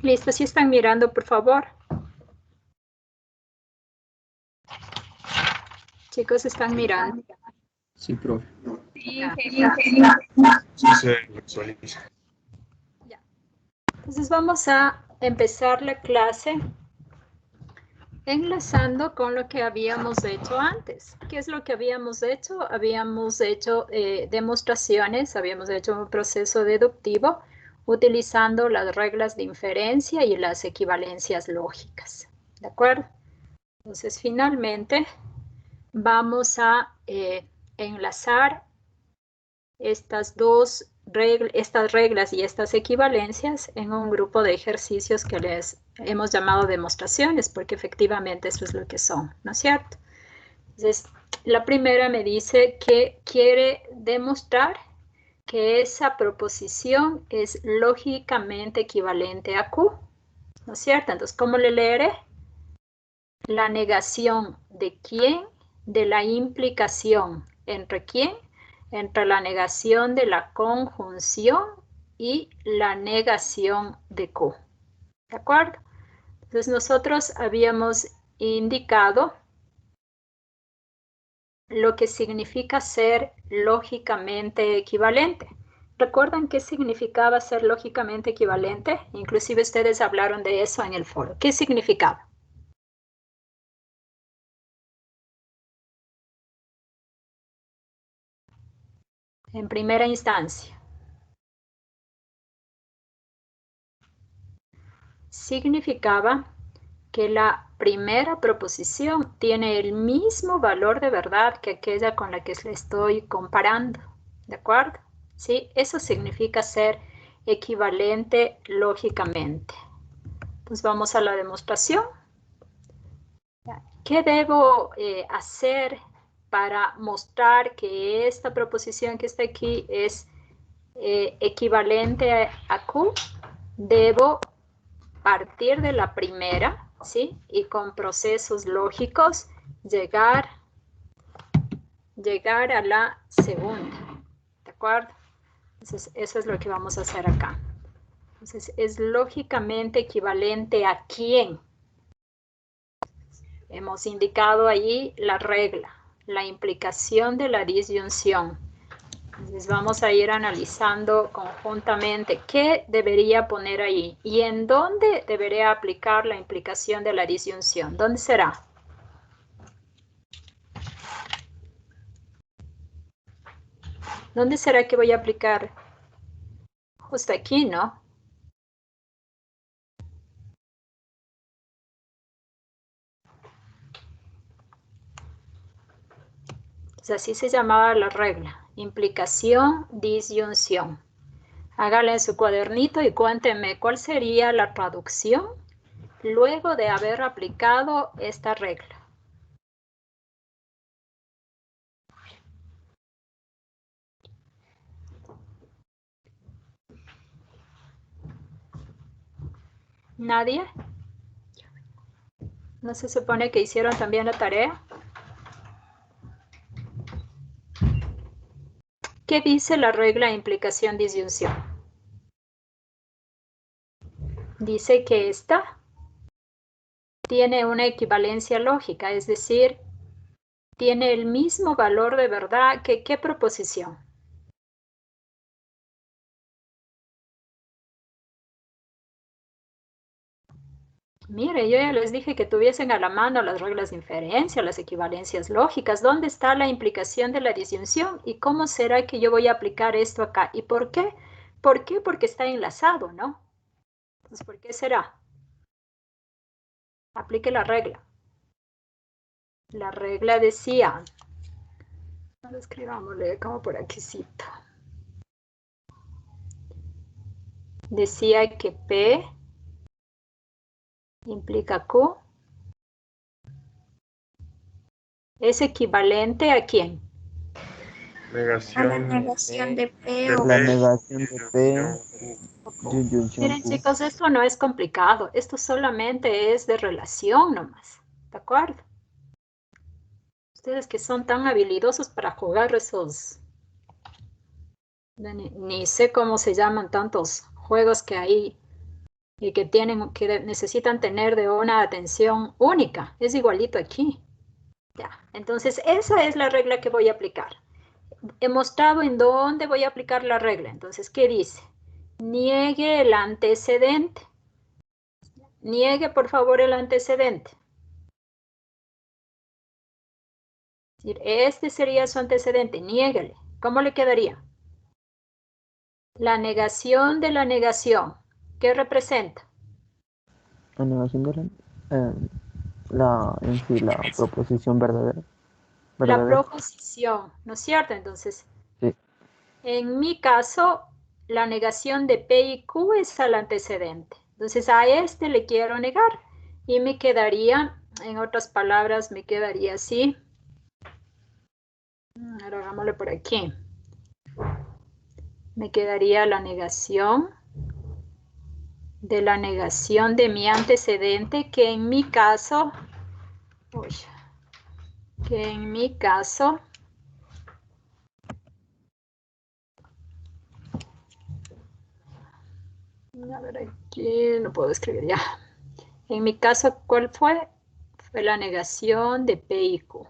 Listo, si están mirando, por favor. Chicos, ¿están mirando? Sí, profe. Sí, Sí se visualiza. Ya. Entonces vamos a empezar la clase enlazando con lo que habíamos hecho antes. ¿Qué es lo que habíamos hecho? Habíamos hecho demostraciones, habíamos hecho un proceso deductivo utilizando las reglas de inferencia y las equivalencias lógicas. ¿De acuerdo? Entonces, finalmente, vamos a enlazar estas reglas y estas equivalencias en un grupo de ejercicios que les hemos llamado demostraciones, porque efectivamente eso es lo que son, ¿no es cierto? Entonces, la primera me dice que quiere demostrar que esa proposición es lógicamente equivalente a Q, ¿no es cierto? Entonces, ¿cómo le leeré? La negación de quién, de la implicación entre quién, entre la negación de la conjunción y la negación de Q. ¿De acuerdo? Entonces nosotros habíamos indicado lo que significa ser lógicamente equivalente. ¿Recuerdan qué significaba ser lógicamente equivalente? Inclusive ustedes hablaron de eso en el foro. ¿Qué significaba? En primera instancia. Significaba que la primera proposición tiene el mismo valor de verdad que aquella con la que le estoy comparando. ¿De acuerdo? ¿Sí? Eso significa ser equivalente lógicamente. Pues vamos a la demostración. ¿Qué debo hacer para mostrar que esta proposición que está aquí es equivalente a Q? Debo partir de la primera, ¿sí? Y con procesos lógicos llegar a la segunda, ¿de acuerdo? Entonces, eso es lo que vamos a hacer acá. Entonces, es lógicamente equivalente a quién. Hemos indicado allí la regla, la implicación de la disyunción. Entonces vamos a ir analizando conjuntamente qué debería poner ahí y en dónde debería aplicar la implicación de la disyunción. ¿Dónde será? ¿Dónde será que voy a aplicar? Justo aquí, ¿no? Pues así se llamaba la regla. Implicación, disyunción. Hágala en su cuadernito y cuéntenme cuál sería la traducción luego de haber aplicado esta regla. ¿Nadie? ¿No se supone que hicieron también la tarea? ¿Qué dice la regla implicación-disyunción? Dice que esta tiene una equivalencia lógica, es decir, tiene el mismo valor de verdad que ¿qué proposición? Mire, yo ya les dije que tuviesen a la mano las reglas de inferencia, las equivalencias lógicas. ¿Dónde está la implicación de la disyunción? ¿Y cómo será que yo voy a aplicar esto acá? ¿Y por qué? ¿Por qué? Porque está enlazado, ¿no? Entonces, ¿por qué será? Aplique la regla. La regla decía, no lo escribámosle como por aquícito. Decía que P implica Q es equivalente ¿a quién? Negación. a la negación de P o La P. negación de P, disyunción Miren Q. chicos, esto no es complicado, esto solamente es de relación nomás, ¿de acuerdo? Ustedes que son tan habilidosos para jugar esos... Ni sé cómo se llaman tantos juegos que hay y que necesitan tener de una atención única. Es igualito aquí. Ya. Entonces, esa es la regla que voy a aplicar. He mostrado en dónde voy a aplicar la regla. Entonces, ¿qué dice? Niegue el antecedente. Niegue, por favor, el antecedente. Es decir, este sería su antecedente. Niéguele. ¿Cómo le quedaría? La negación de la negación. ¿Qué representa? La negación de en sí, la proposición verdadera. La proposición, ¿no es cierto? Entonces, sí. En mi caso, la negación de P y Q es al antecedente. Entonces, a este le quiero negar y me quedaría, en otras palabras, me quedaría así. Ahora hagámoslo por aquí. Me quedaría la negación de la negación de mi antecedente, que en mi caso, a ver aquí, no puedo escribir ya. En mi caso, ¿cuál fue? Fue la negación de P y Q.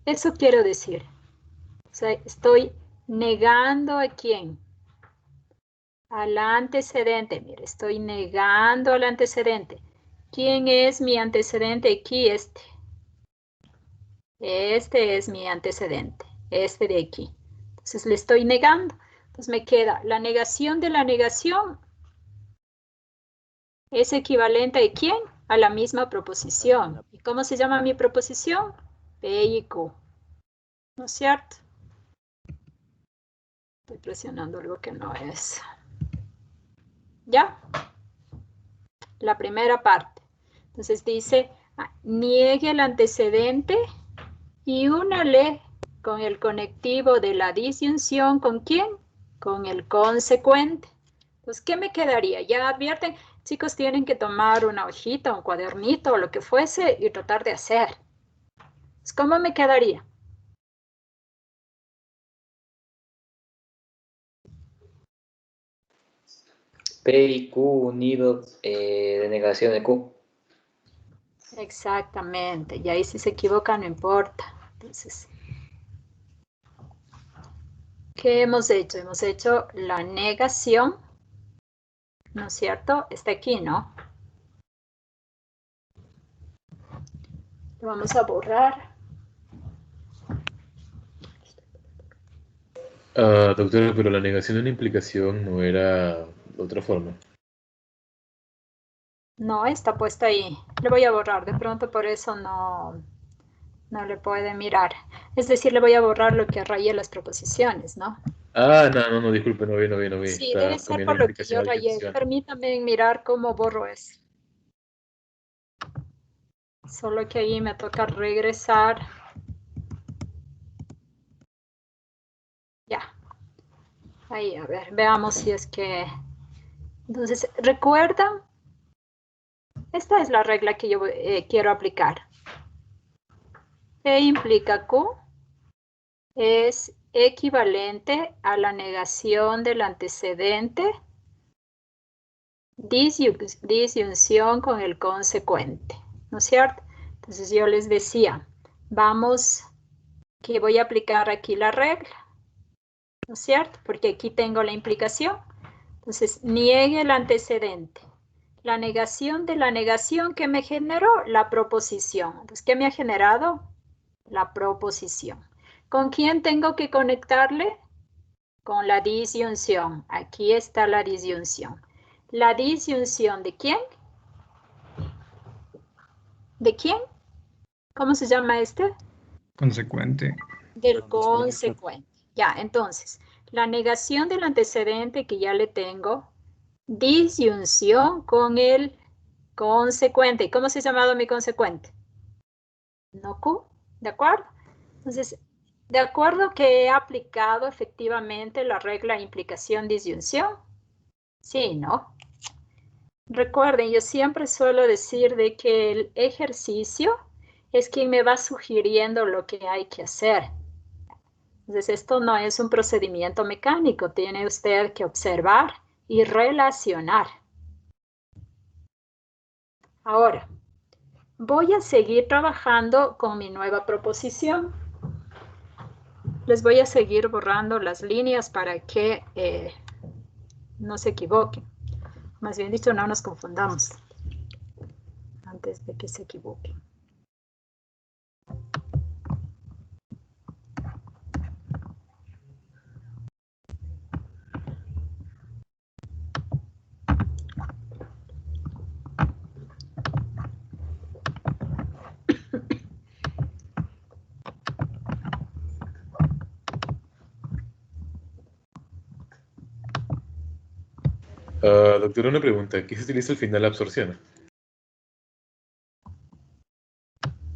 Eso quiero decir. O sea, estoy negando a quién. Al antecedente. Mire, estoy negando al antecedente. ¿Quién es mi antecedente aquí? Este. Este es mi antecedente. Este de aquí. Entonces le estoy negando. Entonces me queda la negación de la negación. ¿Es equivalente a quién? A la misma proposición. ¿Y cómo se llama mi proposición? P y Q. ¿No es cierto? Estoy presionando algo que no es. ¿Ya? La primera parte. Entonces dice, niegue el antecedente y únale con el conectivo de la disyunción. ¿Con quién? Con el consecuente. Pues, ¿qué me quedaría? Ya advierten, chicos, tienen que tomar una hojita, un cuadernito o lo que fuese y tratar de hacer. Pues, ¿cómo me quedaría? P y Q unido de negación de Q. Exactamente. Y ahí si se equivoca no importa. Entonces, ¿qué hemos hecho? Hemos hecho la negación, ¿no es cierto? Está aquí, ¿no? Lo vamos a borrar. Doctora, pero la negación de una implicación no era de otra forma. No, está puesta ahí. Le voy a borrar. De pronto por eso no le puede mirar. Es decir, le voy a borrar lo que rayé las proposiciones, ¿no? No, disculpe, no vi. Sí, Está debe ser cambiando por lo que yo implicación a rayé. disjunción. Permítame mirar cómo borro eso. Solo que ahí me toca regresar. Ya. Ahí, a ver, veamos si es que... Entonces, ¿recuerdan? Esta es la regla que yo quiero aplicar. P implica Q es equivalente a la negación del antecedente, disyunción con el consecuente, ¿no es cierto? Entonces yo les decía, vamos, que voy a aplicar aquí la regla, ¿no es cierto? Porque aquí tengo la implicación. Entonces, niegue el antecedente. La negación de la negación que me generó la proposición. Entonces, ¿qué me ha generado? La proposición. ¿Con quién tengo que conectarle? Con la disyunción. Aquí está la disyunción. ¿La disyunción de quién? ¿De quién? ¿Cómo se llama este? Consecuente. Del consecuente. Ya, entonces, la negación del antecedente que ya le tengo, disyunción con el consecuente. ¿Cómo se ha llamado mi consecuente? No Q, ¿de acuerdo? Entonces, de acuerdo que he aplicado efectivamente la regla implicación-disyunción. Sí, ¿no? Recuerden, yo siempre suelo decir de que el ejercicio es quien me va sugiriendo lo que hay que hacer. Entonces, esto no es un procedimiento mecánico. Tiene usted que observar y relacionar. Ahora, voy a seguir trabajando con mi nueva proposición. Les voy a seguir borrando las líneas para que no se equivoquen. Más bien dicho, no nos confundamos antes de que se equivoquen. Doctora, una pregunta. ¿Qué se utiliza al final la absorción?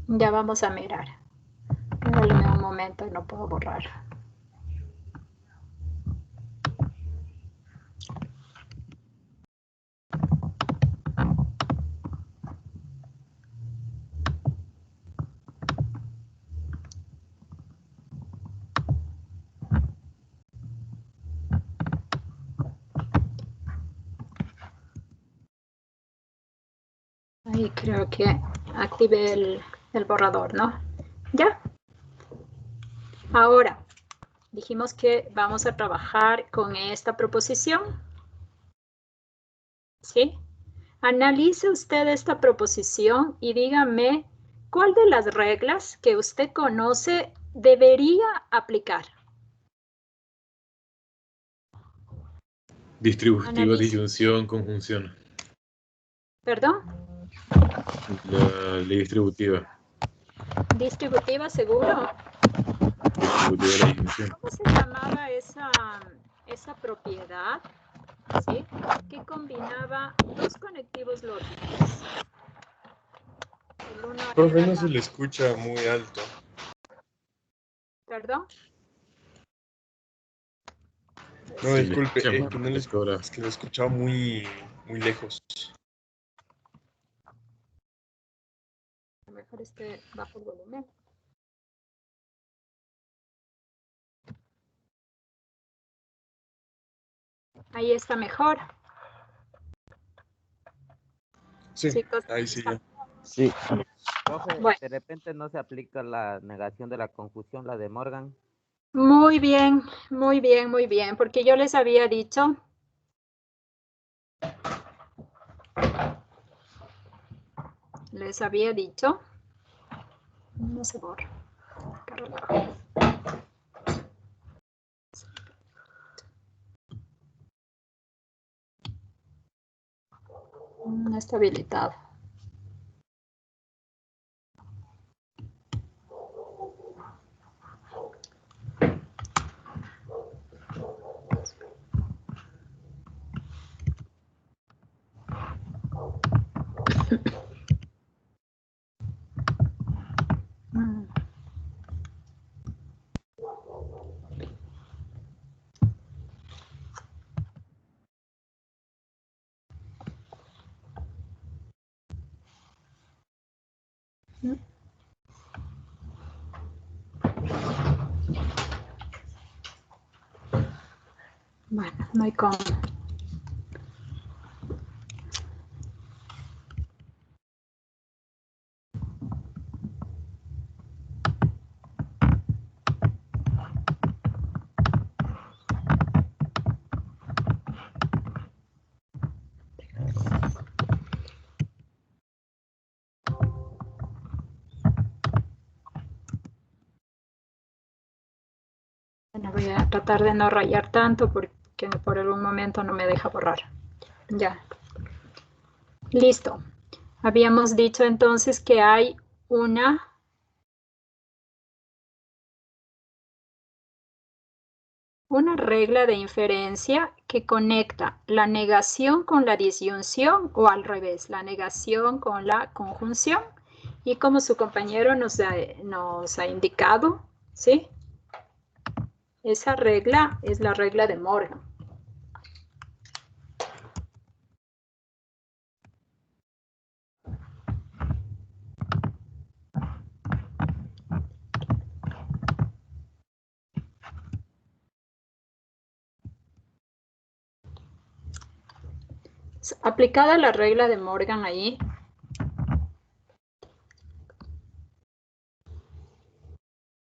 Ya vamos a mirar. Dame un momento, no puedo borrar. Ahí creo que activé el borrador, ¿no? Ya. Ahora, dijimos que vamos a trabajar con esta proposición. ¿Sí? Analice usted esta proposición y dígame cuál de las reglas que usted conoce debería aplicar. Distributiva, Analice. disyunción, conjunción. ¿Perdón? La ley distributiva. ¿Distributiva, seguro? Distributiva de la disyunción. ¿Cómo se llamaba esa propiedad? ¿Sí? Que combinaba dos conectivos lógicos. El uno Profe, era no se le escucha muy alto. ¿Perdón? No, Sí, disculpe, escucha que no muy le, lejos ahora. es que lo he escuchado muy lejos. A lo mejor esté bajo el volumen. Ahí está mejor. Sí, Chicos, ahí sí ya. Sí. Profe, bueno, de repente no se aplica la negación de la confusión, la de Morgan. muy bien, muy bien, muy bien, porque yo les había dicho no se borra. No está habilitado. Bueno, no hay cómo. Bueno, voy a tratar de no rayar tanto porque por algún momento no me deja borrar. Ya. Listo. Habíamos dicho entonces que hay una regla de inferencia que conecta la negación con la disyunción o al revés, la negación con la conjunción. Y como su compañero nos ha indicado, ¿sí? Esa regla es la regla de Morgan. Aplicada la regla de Morgan ahí.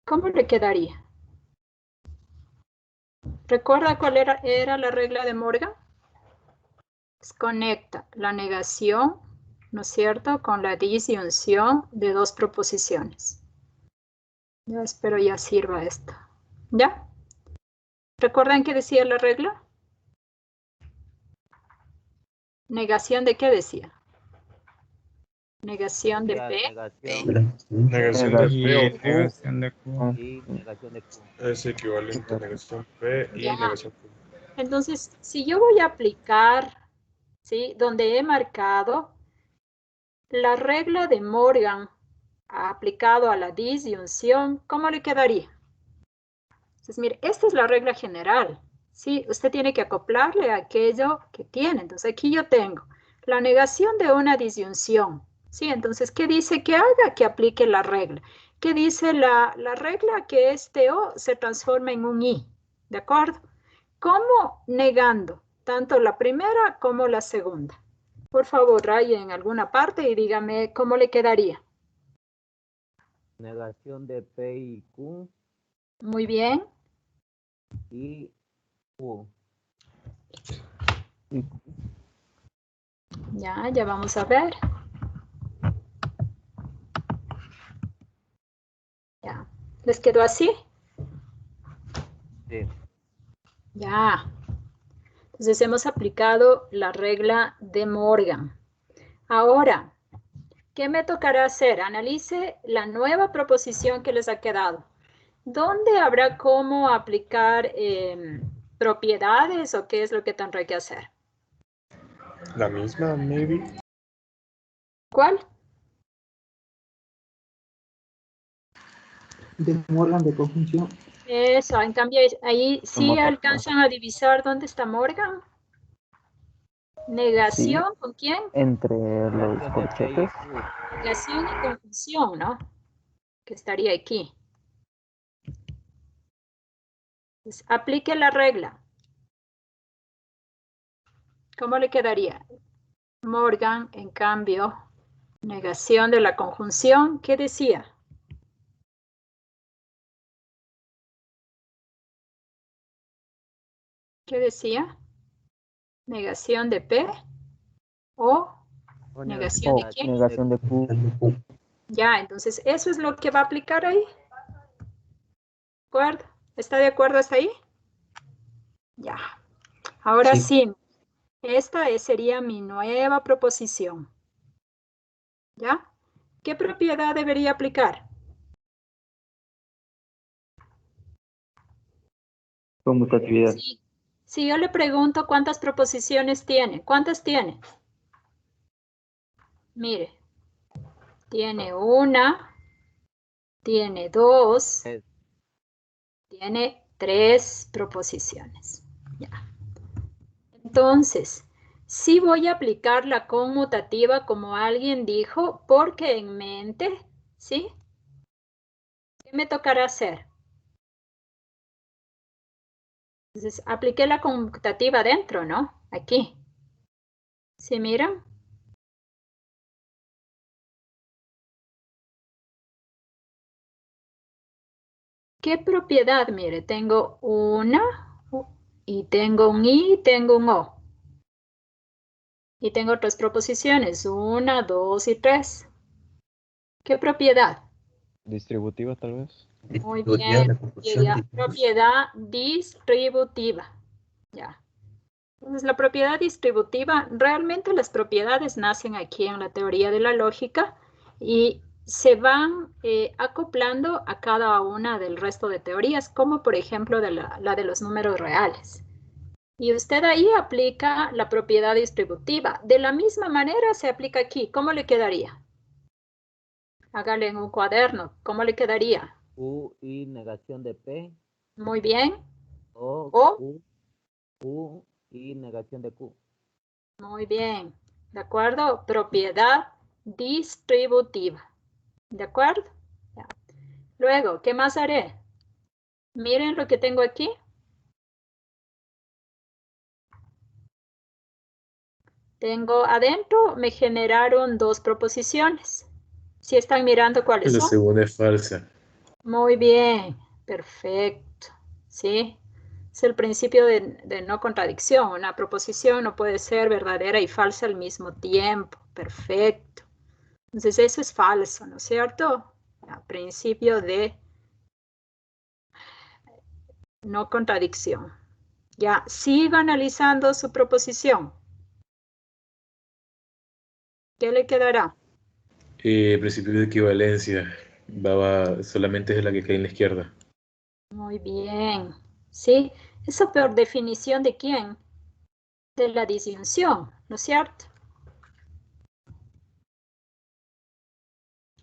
¿Cómo le quedaría? ¿Recuerda cuál era la regla de Morgan? Conecta la negación, ¿no es cierto?, con la disyunción de dos proposiciones. Ya espero ya sirva esto. ¿Ya? ¿Recuerdan qué decía la regla? ¿Negación de qué decía? Negación de P. Negación de Y P o Q negación de Q. Y negación de Q. es equivalente a negación P y Ya. negación Q. Entonces, si yo voy a aplicar, ¿sí?, donde he marcado la regla de Morgan aplicado a la disyunción, ¿cómo le quedaría? Entonces, mire, esta es la regla general. ¿Sí? Usted tiene que acoplarle a aquello que tiene. Entonces, aquí yo tengo la negación de una disyunción. ¿Sí? Entonces, ¿qué dice que haga? Que aplique la regla. ¿Qué dice la regla? Que este O se transforma en un I. ¿De acuerdo? ¿Cómo negando tanto la primera como la segunda? Por favor, raye en alguna parte y dígame cómo le quedaría. Negación de P y Q Muy bien. y Q. Ya vamos a ver. Ya. ¿Les quedó así? Sí. Ya. Entonces hemos aplicado la regla de Morgan. Ahora, ¿qué me tocará hacer? Analice la nueva proposición que les ha quedado. ¿Dónde habrá cómo aplicar propiedades o qué es lo que tendré que hacer? La misma, maybe. ¿Cuál? De Morgan de conjunción. Eso, en cambio, ahí sí alcanzan a divisar dónde está Morgan. ¿Negación Sí, con quién? entre los Negación de P y corchetes. Q. Negación y conjunción, ¿no? Que estaría aquí. Entonces, aplique la regla. ¿Cómo le quedaría? Morgan, en cambio, negación de la conjunción, ¿qué decía? ¿Qué decía? ¿Negación de P o negación de quién? Negación de Q. Ya, entonces, ¿eso es lo que va a aplicar ahí? ¿De acuerdo? ¿Está de acuerdo hasta ahí? Ya. Ahora sí, esta sería mi nueva proposición. ¿Ya? ¿Qué propiedad debería aplicar? Conmutatividad. Sí. Si yo le pregunto cuántas proposiciones tiene, ¿cuántas tiene? Mire, tiene una, tiene dos, tiene tres proposiciones. Ya. Entonces, sí voy a aplicar la conmutativa como alguien dijo, porque en mente, ¿sí? ¿Qué me tocará hacer? Entonces, apliqué la conmutativa dentro, ¿no? Aquí. ¿Sí miran? ¿Qué propiedad? Mire, tengo una y tengo un I y tengo un O. Y tengo tres proposiciones, 1, 2 y 3. ¿Qué propiedad? Distributiva, tal vez. Muy bien, propiedad distributiva. Ya. Entonces, la propiedad distributiva, realmente las propiedades nacen aquí en la teoría de la lógica y se van acoplando a cada una del resto de teorías, como por ejemplo la de los números reales. Y usted ahí aplica la propiedad distributiva. De la misma manera se aplica aquí. ¿Cómo le quedaría? Hágale en un cuaderno. ¿Cómo le quedaría? Q y negación de P. Muy bien. O O. Q y negación de Q. Muy bien. ¿De acuerdo? Propiedad distributiva. ¿De acuerdo? Ya. Luego, ¿qué más haré? Miren lo que tengo aquí. Tengo adentro, me generaron dos proposiciones. ¿Sí están mirando cuáles La son? segunda es falsa. Muy bien, perfecto. ¿Sí? Es el principio de no contradicción. Una proposición no puede ser verdadera y falsa al mismo tiempo. Perfecto. Entonces eso es falso, ¿no es cierto? El principio de no contradicción. Ya, sigo analizando su proposición. ¿Qué le quedará? Principio de equivalencia. Solamente es la que cae en la izquierda. Muy bien. ¿Sí? Eso por definición de quién? De la disyunción, ¿no es cierto?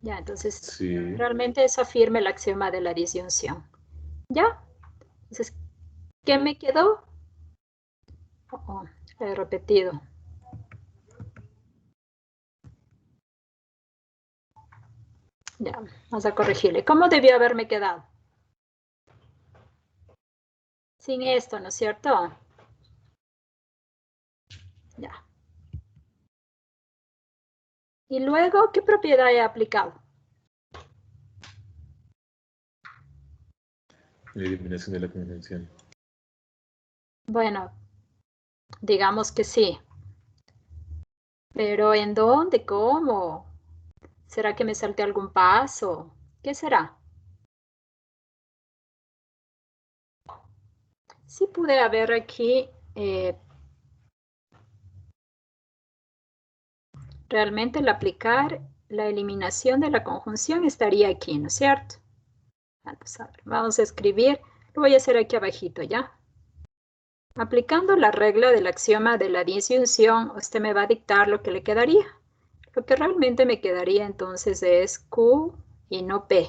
Ya, entonces Sí. realmente eso afirma el axioma de la disyunción. ¿Ya? Entonces, ¿qué me quedó? Oh, he repetido. Ya, vamos a corregirle. ¿Cómo debió haberme quedado? Sin esto, ¿no es cierto? Ya. Y luego, ¿qué propiedad he aplicado? La eliminación de la conjunción. Bueno, digamos que sí. Pero ¿en dónde? ¿Cómo? ¿Será que me salté algún paso? ¿Qué será? Sí pude haber aquí realmente el aplicar la eliminación de la conjunción estaría aquí, ¿no es cierto? Vamos a escribir, lo voy a hacer aquí abajito, ¿ya? Aplicando la regla del axioma de la disyunción, usted me va a dictar lo que le quedaría. Lo que realmente me quedaría entonces es Q y no P,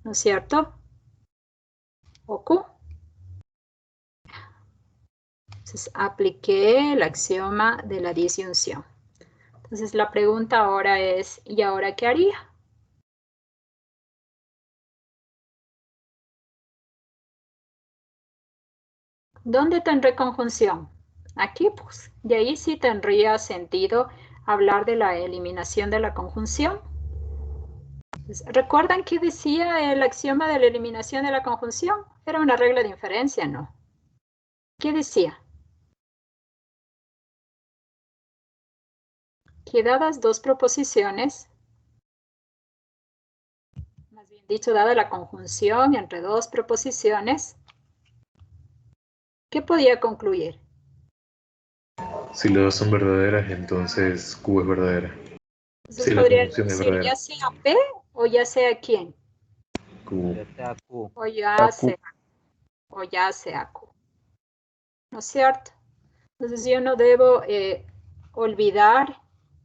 ¿no es cierto? O Q. Entonces apliqué el axioma de la disyunción. Entonces la pregunta ahora es, ¿y ahora qué haría? ¿Dónde tendré conjunción? Aquí, pues. De ahí sí tendría sentido hablar de la eliminación de la conjunción. Pues, ¿recuerdan qué decía el axioma de la eliminación de la conjunción? Era una regla de inferencia, ¿no? ¿Qué decía? Que dadas dos proposiciones, más bien dicho, dada la conjunción entre dos proposiciones, ¿qué podía concluir? Si las dos son verdaderas, entonces Q es verdadera. Entonces Si la podría conjunción es decir verdadera. ya sea P o ya sea quién. Q. Ya sea Q. O ya sea Q. ¿No es cierto? Entonces yo no debo olvidar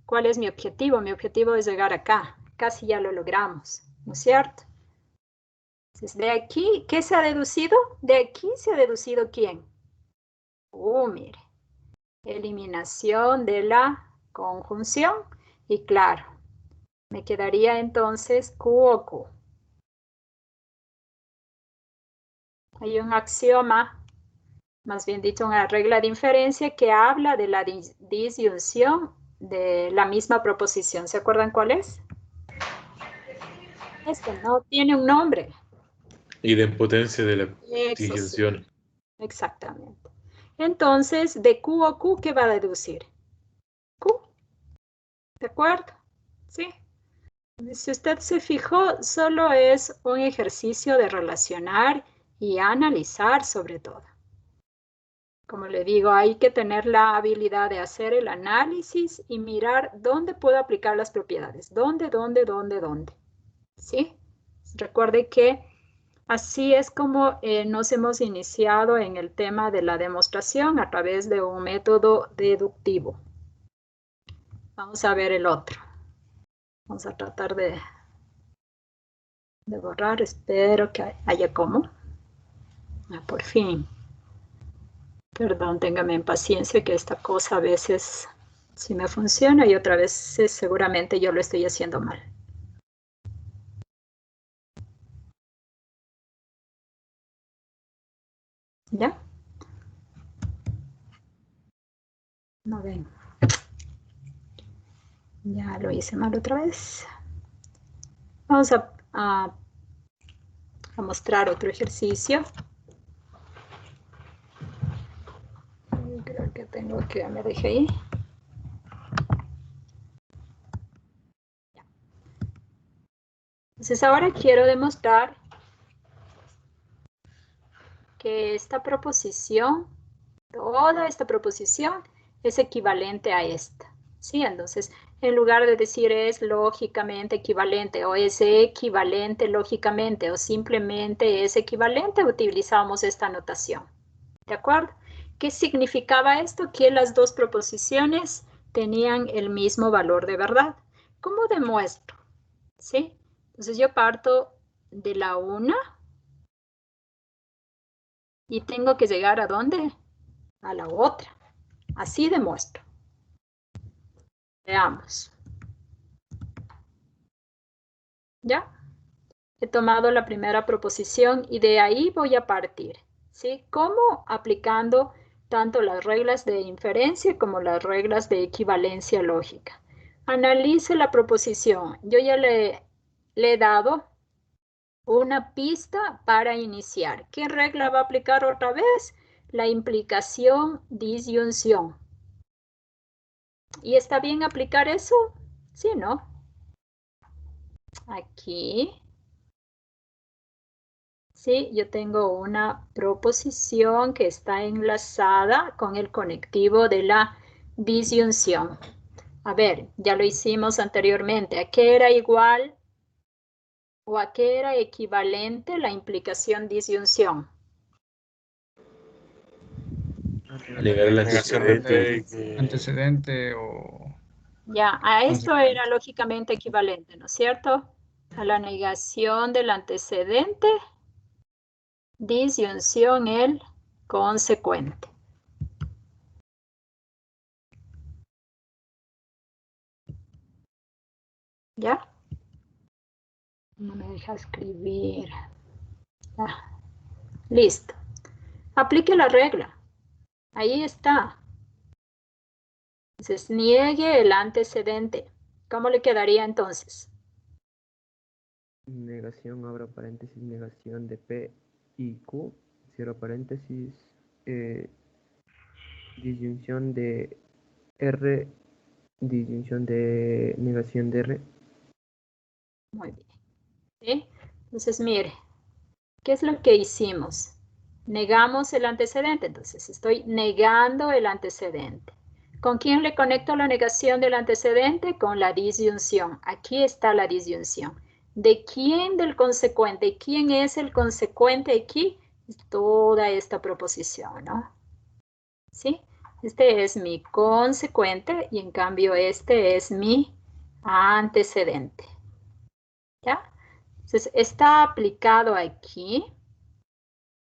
cuál es mi objetivo. Mi objetivo es llegar acá. Casi ya lo logramos, ¿no es cierto? Entonces de aquí, ¿qué se ha deducido? De aquí se ha deducido ¿quién? Mire. Eliminación de la conjunción. Y claro, me quedaría entonces Q o Q. Hay un axioma, más bien dicho, una regla de inferencia que habla de la disyunción de la misma proposición. ¿Se acuerdan cuál es? Este no tiene un nombre. Idempotencia de la Eso sí, disyunción. exactamente. Entonces, de Q o Q, ¿qué va a deducir? Q. ¿De acuerdo? Sí. Si usted se fijó, solo es un ejercicio de relacionar y analizar sobre todo. Como le digo, hay que tener la habilidad de hacer el análisis y mirar dónde puedo aplicar las propiedades. ¿Dónde? ¿Sí? Recuerde que así es como nos hemos iniciado en el tema de la demostración a través de un método deductivo. Vamos a ver el otro. Vamos a tratar de borrar. Espero que haya cómo. Por fin. Perdón, téngame en paciencia que esta cosa a veces sí me funciona y otra vez seguramente yo lo estoy haciendo mal. ¿Ya? No ven. Ya lo hice mal otra vez. Vamos a mostrar otro ejercicio. Creo que tengo que me dejé ahí. Entonces ahora quiero demostrar que esta proposición, toda esta proposición es equivalente a esta. ¿Sí? Entonces, en lugar de decir es lógicamente equivalente o es equivalente lógicamente o simplemente es equivalente, utilizamos esta notación. ¿De acuerdo? ¿Qué significaba esto? Que las dos proposiciones tenían el mismo valor de verdad. ¿Cómo demuestro? ¿Sí? Entonces yo parto de la una y tengo que llegar ¿a dónde? A la otra. Así demuestro. Veamos. ¿Ya? He tomado la primera proposición y de ahí voy a partir. ¿Sí? ¿Cómo? Aplicando tanto las reglas de inferencia como las reglas de equivalencia lógica. Analice la proposición. Yo ya le he dado una pista para iniciar. ¿Qué regla va a aplicar otra vez? La implicación disyunción. ¿Y está bien aplicar eso? Sí, ¿no? Aquí. Sí, yo tengo una proposición que está enlazada con el conectivo de la disyunción. A ver, ya lo hicimos anteriormente. ¿A qué era igual o a qué era equivalente la implicación disyunción? Negar el Negación de antecedente. P y Antecedente o... Ya, a esto Consecuente. era lógicamente equivalente, ¿no es cierto? A la negación del antecedente, disyunción el consecuente. ¿Ya? No me deja escribir. Ah, listo. Aplique la regla. Ahí está. Entonces, niegue el antecedente. ¿Cómo le quedaría entonces? Negación, abro paréntesis, negación de P y Q, cierro paréntesis, disyunción de R, disyunción de negación de R. Muy bien. ¿Sí? Entonces, mire, ¿qué es lo que hicimos? Negamos el antecedente, entonces estoy negando el antecedente. ¿Con quién le conecto la negación del antecedente? Con la disyunción. Aquí está la disyunción. ¿De quién? Del consecuente. ¿Quién es el consecuente aquí? Toda esta proposición, ¿no? ¿Sí? Este es mi consecuente y en cambio este es mi antecedente. ¿Ya? Entonces está aplicado aquí,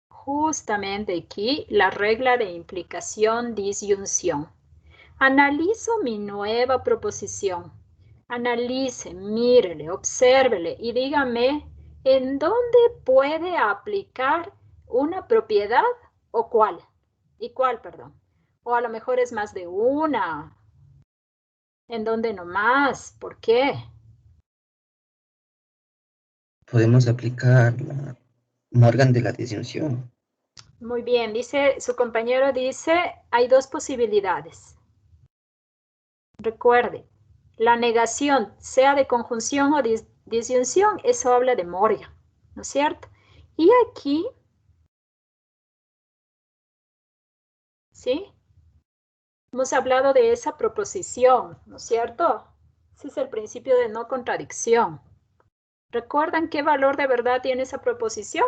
justamente aquí, la regla de implicación disyunción. Analizo mi nueva proposición. Analice, mírele, obsérvele y dígame en dónde puede aplicar una propiedad o cuál. ¿Y cuál, perdón? O a lo mejor es más de una. ¿En dónde no más? ¿Por qué? Podemos aplicar la Morgan de la disyunción. Muy bien, dice, su compañero dice, hay dos posibilidades. Recuerde, la negación, sea de conjunción o disyunción, eso habla de Morgan, ¿no es cierto? Y aquí, ¿sí? Hemos hablado de esa proposición, ¿no es cierto? Ese es el principio de no contradicción. ¿Recuerdan qué valor de verdad tiene esa proposición?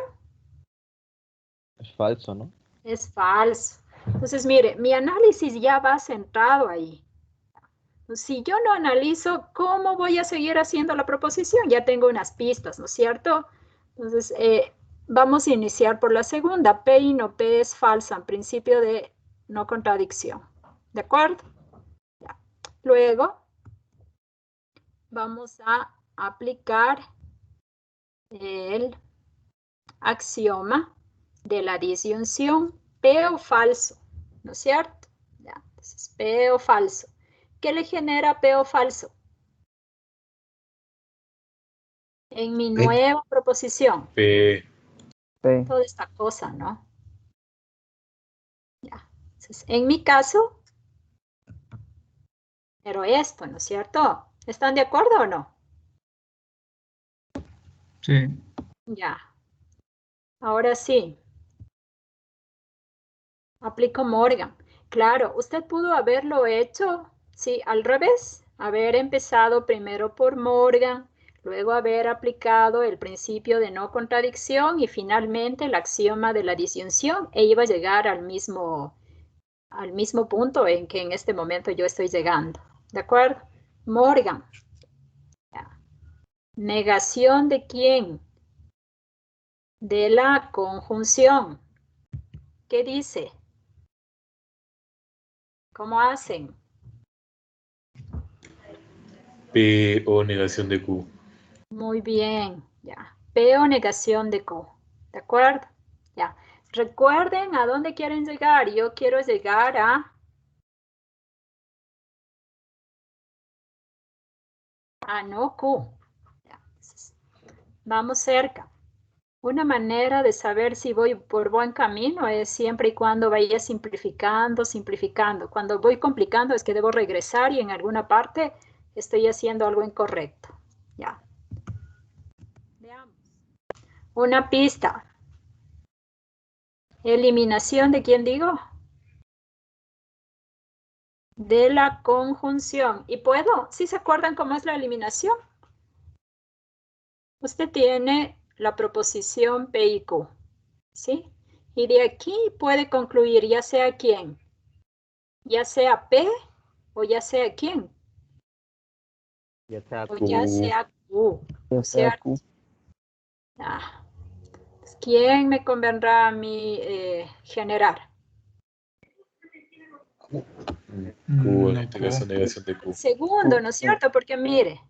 Es falso, ¿no? Es falso. Entonces, mire, mi análisis ya va centrado ahí. Si yo no analizo, ¿cómo voy a seguir haciendo la proposición? Ya tengo unas pistas, ¿no es cierto? Entonces, vamos a iniciar por la segunda. P y no P es falsa, en principio de no contradicción. ¿De acuerdo? Ya. Luego, vamos a aplicar el axioma de la disyunción P o falso, ¿no es cierto? Ya. Entonces, P o falso. ¿Qué le genera P o falso? En mi nueva proposición. P. Toda esta cosa, ¿no? Ya. Entonces, en mi caso, pero esto, ¿no es cierto? ¿Están de acuerdo o no? Sí. Ya. Ahora sí. Aplico Morgan. Claro, usted pudo haberlo hecho, sí, al revés. Haber empezado primero por Morgan, luego haber aplicado el principio de no contradicción y finalmente el axioma de la disyunción e iba a llegar al mismo punto en que en este momento yo estoy llegando. ¿De acuerdo? Morgan. Ya. ¿Negación de quién? De la conjunción. ¿Qué dice? ¿Cómo hacen? P o negación de Q. Muy bien, ya. P o negación de Q. ¿De acuerdo? Ya. Recuerden a dónde quieren llegar. Yo quiero llegar a no Q. Ya. Entonces, vamos cerca. Una manera de saber si voy por buen camino es siempre y cuando vaya simplificando, simplificando. Cuando voy complicando es que debo regresar y en alguna parte estoy haciendo algo incorrecto. Ya. Veamos. Una pista. Eliminación de quién digo? De la conjunción. ¿Y puedo? ¿Sí se acuerdan cómo es la eliminación? Usted tiene la proposición P y Q, ¿sí? Y de aquí puede concluir ya sea quién, ya sea P o ya sea quién. Ya sea O Q. ya sea Q, Ya sea ¿cierto? Q. Ah, ¿quién me convendrá a mí generar? Q, en No, este Q. caso, negación de Q. Segundo, ¿no es cierto? Porque mire,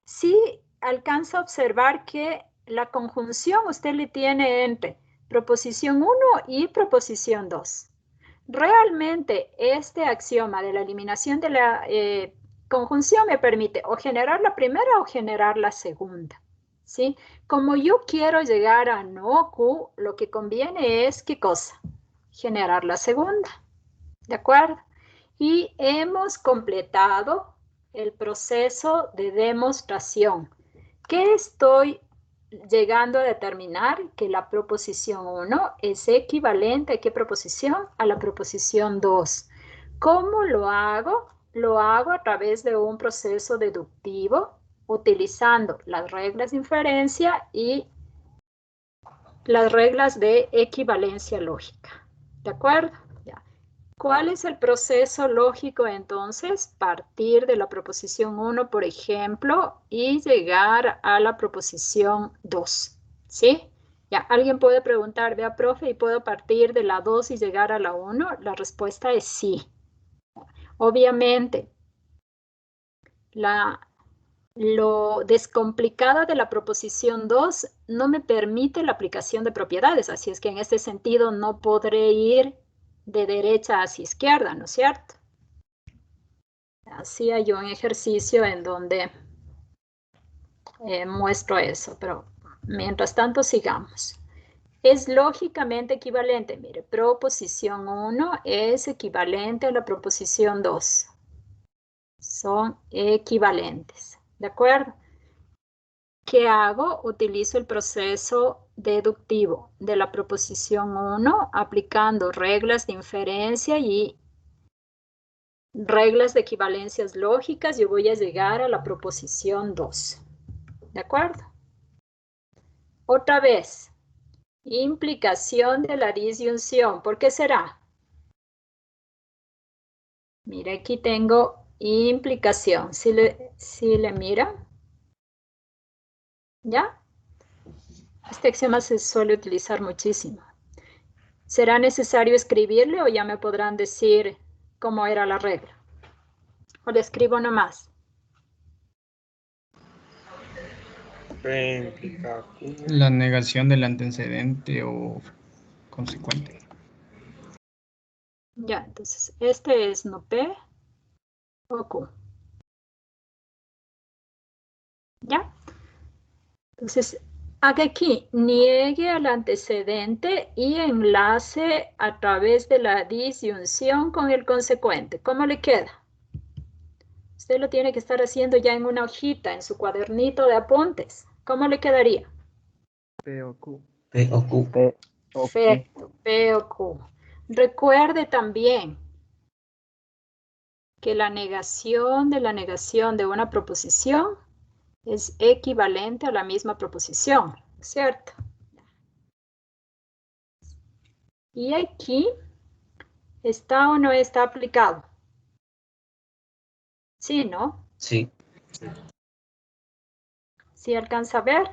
sí alcanza a observar que la conjunción usted le tiene entre proposición 1 y proposición 2. Realmente este axioma de la eliminación de la conjunción me permite o generar la primera o generar la segunda. ¿Sí? Como yo quiero llegar a no Q, lo que conviene es, ¿qué cosa? Generar la segunda. ¿De acuerdo? Y hemos completado el proceso de demostración. ¿Qué estoy llegando a determinar? Que la proposición 1 es equivalente ¿a qué proposición? A la proposición 2. ¿Cómo lo hago? Lo hago a través de un proceso deductivo utilizando las reglas de inferencia y las reglas de equivalencia lógica. ¿De acuerdo? Ya. ¿Cuál es el proceso lógico entonces? Partir de la proposición 1, por ejemplo, y llegar a la proposición 2. ¿Sí? Ya, alguien puede preguntar, vea, profe, ¿y puedo partir de la 2 y llegar a la 1? La respuesta es sí. Obviamente, lo descomplicado de la proposición 2 no me permite la aplicación de propiedades, así es que en este sentido no podré ir de derecha hacia izquierda, ¿no es cierto? Hacía yo un ejercicio en donde muestro eso, pero mientras tanto sigamos. Es lógicamente equivalente, mire, proposición 1 es equivalente a la proposición 2. Son equivalentes, ¿de acuerdo? ¿Qué hago? Utilizo el proceso deductivo de la proposición 1 aplicando reglas de inferencia y reglas de equivalencias lógicas. Yo voy a llegar a la proposición 2. ¿De acuerdo? Otra vez, implicación de la disyunción. ¿Por qué será? Mira, aquí tengo implicación. Si le mira, ¿ya? Este axioma se suele utilizar muchísimo. ¿Será necesario escribirle o ya me podrán decir cómo era la regla? ¿O le escribo nomás? P implica Q. La negación del antecedente o consecuente. Ya, entonces, este es no P o Q. ¿Ya? Entonces, haga aquí, niegue al antecedente y enlace a través de la disyunción con el consecuente. ¿Cómo le queda? Usted lo tiene que estar haciendo ya en una hojita, en su cuadernito de apuntes. ¿Cómo le quedaría? P o Q. P o Q. Perfecto, P o Q. Recuerde también que la negación de una proposición es equivalente a la misma proposición, ¿cierto? Y aquí, ¿está o no está aplicado? Sí, ¿no? Sí. ¿Sí alcanza a ver?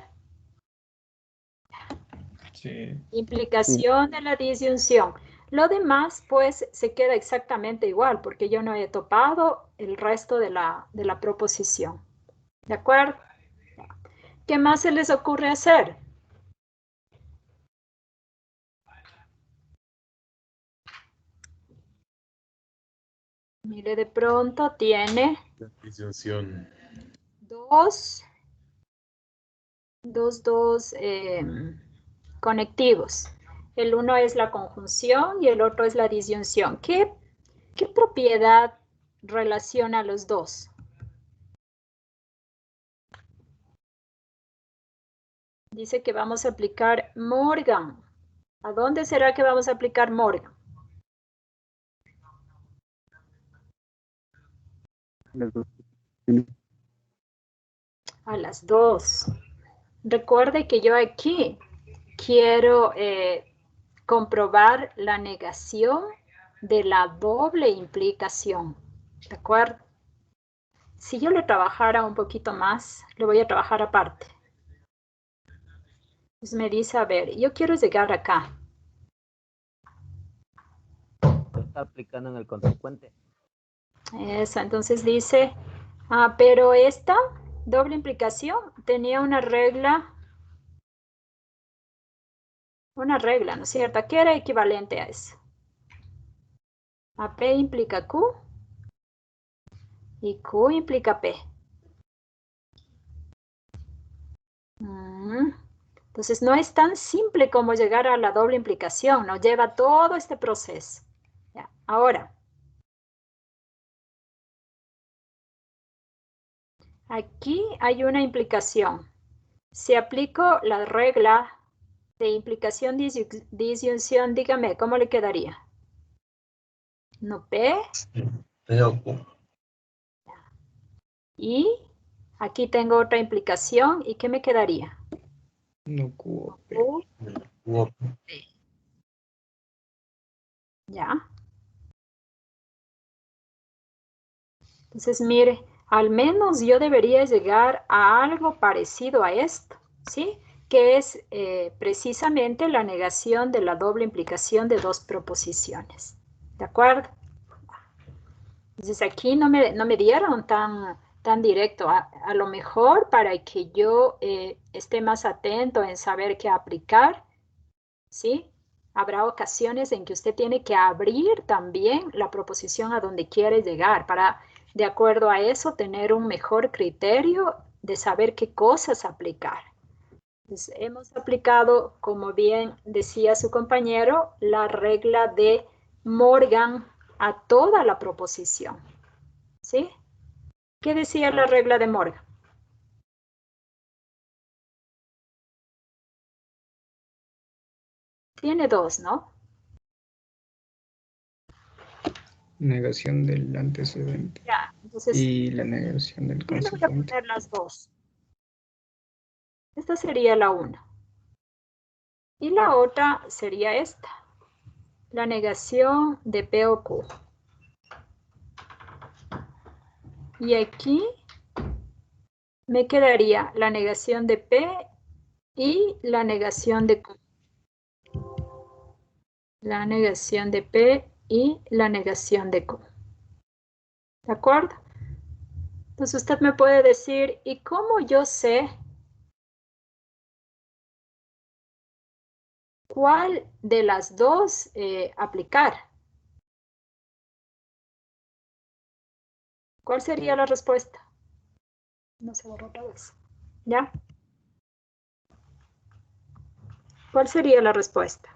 Sí. Implicación de la disyunción. Lo demás, pues, se queda exactamente igual, porque yo no he topado el resto de la proposición. ¿De acuerdo? ¿Qué más se les ocurre hacer? Mire, de pronto tiene La disyunción. dos conectivos. El uno es la conjunción y el otro es la disyunción. ¿Qué propiedad relaciona a los dos? Dice que vamos a aplicar Morgan. ¿A dónde será que vamos a aplicar Morgan? A las dos. Recuerde que yo aquí quiero comprobar la negación de la doble implicación. ¿De acuerdo? Si yo le trabajara un poquito más, lo voy a trabajar aparte. Entonces me dice, a ver, yo quiero llegar acá. Está aplicando en el consecuente. Eso, entonces dice, pero esta doble implicación tenía una regla, ¿no es cierto? ¿Qué era equivalente a eso? A P implica Q y Q implica P. Entonces no es tan simple como llegar a la doble implicación, nos lleva todo este proceso. Ya, ahora, aquí hay una implicación. Si aplico la regla de implicación disyunción, dígame, ¿cómo le quedaría? ¿No P? P o Q. Y aquí tengo otra implicación. ¿Y qué me quedaría? No Q. Q, Q o P. ¿ya? Entonces, mire, al menos yo debería llegar a algo parecido a esto, ¿sí? Que es precisamente la negación de la doble implicación de dos proposiciones. ¿De acuerdo? Entonces, aquí no me dieron tan directo. A lo mejor para que yo esté más atento en saber qué aplicar, ¿sí? Habrá ocasiones en que usted tiene que abrir también la proposición a donde quiere llegar para, de acuerdo a eso, tener un mejor criterio de saber qué cosas aplicar. Entonces, hemos aplicado, como bien decía su compañero, la regla de Morgan a toda la proposición. ¿Sí? ¿Qué decía la regla de Morgan? Tiene dos, ¿no? Negación del antecedente. Ya, entonces, Y la negación del yo le voy a consecuente. poner las dos. Esta sería la una. Y la otra sería esta. La negación de P o Q. Y aquí me quedaría la negación de P y la negación de Q. La negación de P y la negación de Q. ¿De acuerdo? Entonces usted me puede decir, ¿y cómo yo sé cuál de las dos aplicar? ¿Cuál sería la respuesta? No se borró otra vez. ¿Ya? ¿Cuál sería la respuesta?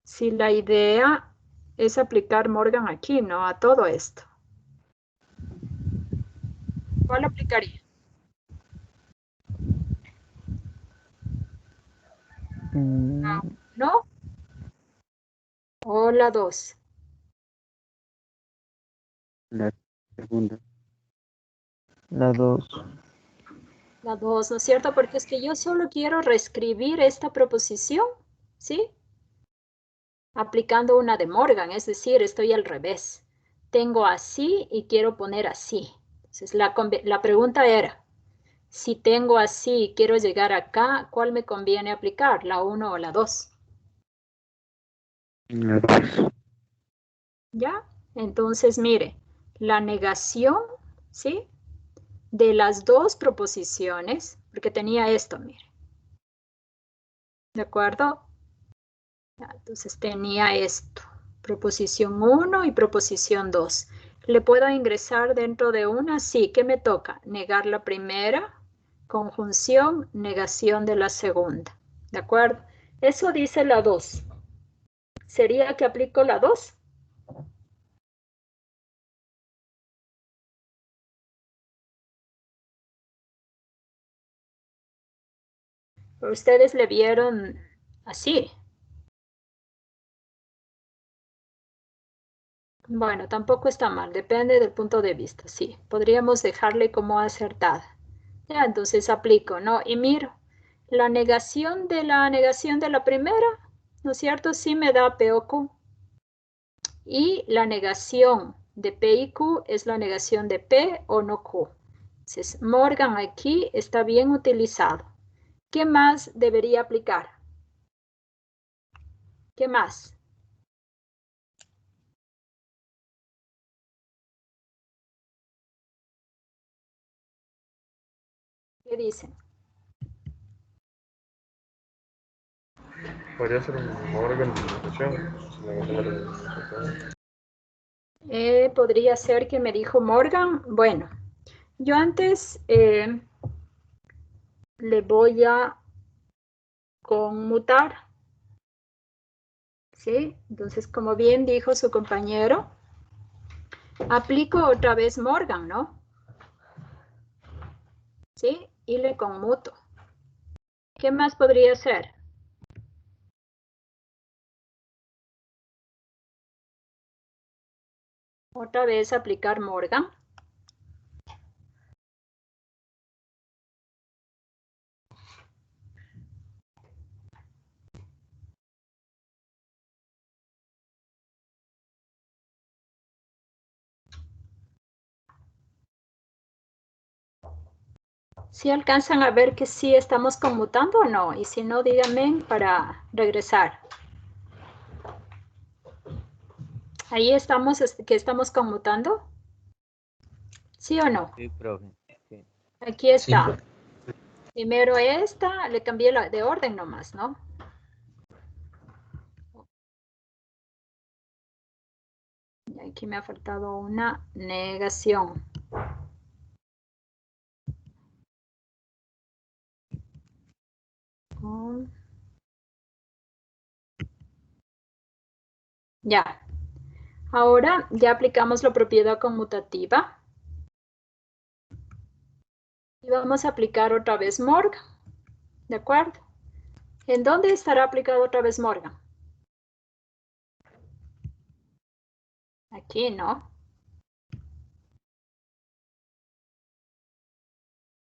Si la idea es aplicar Morgan aquí, ¿no? A todo esto. ¿Cuál aplicaría? ¿No? ¿O la 2? La segunda. La 2. La 2, ¿no es cierto? Porque es que yo solo quiero reescribir esta proposición, ¿sí? Aplicando una de Morgan, es decir, estoy al revés. Tengo así y quiero poner así. Entonces, la pregunta era, si tengo así y quiero llegar acá, ¿cuál me conviene aplicar? ¿La 1 o la 2? La 2. ¿Ya? Entonces, mire, la negación, ¿sí? De las dos proposiciones, porque tenía esto, mire. ¿De acuerdo? Ya, entonces tenía esto, proposición 1 y proposición 2. ¿Le puedo ingresar dentro de una? Sí, ¿qué me toca? Negar la primera, conjunción, negación de la segunda. ¿De acuerdo? Eso dice la 2. ¿Sería que aplico la 2? Ustedes le vieron así. Bueno, tampoco está mal, depende del punto de vista, sí. Podríamos dejarle como acertada. Ya, entonces aplico, ¿no? Y miro, la negación de la primera, ¿no es cierto? Sí me da P o Q. Y la negación de P y Q es la negación de P o no Q. Entonces, Morgan aquí está bien utilizado. ¿Qué más debería aplicar? ¿Qué más? ¿Qué dicen? Podría ser un Morgan de negociación. Podría ser que me dijo Morgan. Bueno, yo antes le voy a conmutar. ¿Sí? Entonces, como bien dijo su compañero, aplico otra vez Morgan, ¿no? ¿Sí? Y le conmuto. ¿Qué más podría ser? Otra vez aplicar Morgan. ¿Sí alcanzan a ver que sí estamos conmutando o no? Y si no, díganme para regresar. Ahí estamos, que estamos conmutando. ¿Sí o no? Sí, profe. Sí. Aquí está. Primero esta, le cambié de orden nomás, ¿no? Y aquí me ha faltado una negación. Ya. Ahora ya aplicamos la propiedad conmutativa. Y vamos a aplicar otra vez Morgan. ¿De acuerdo? ¿En dónde estará aplicado otra vez Morgan? Aquí, ¿no?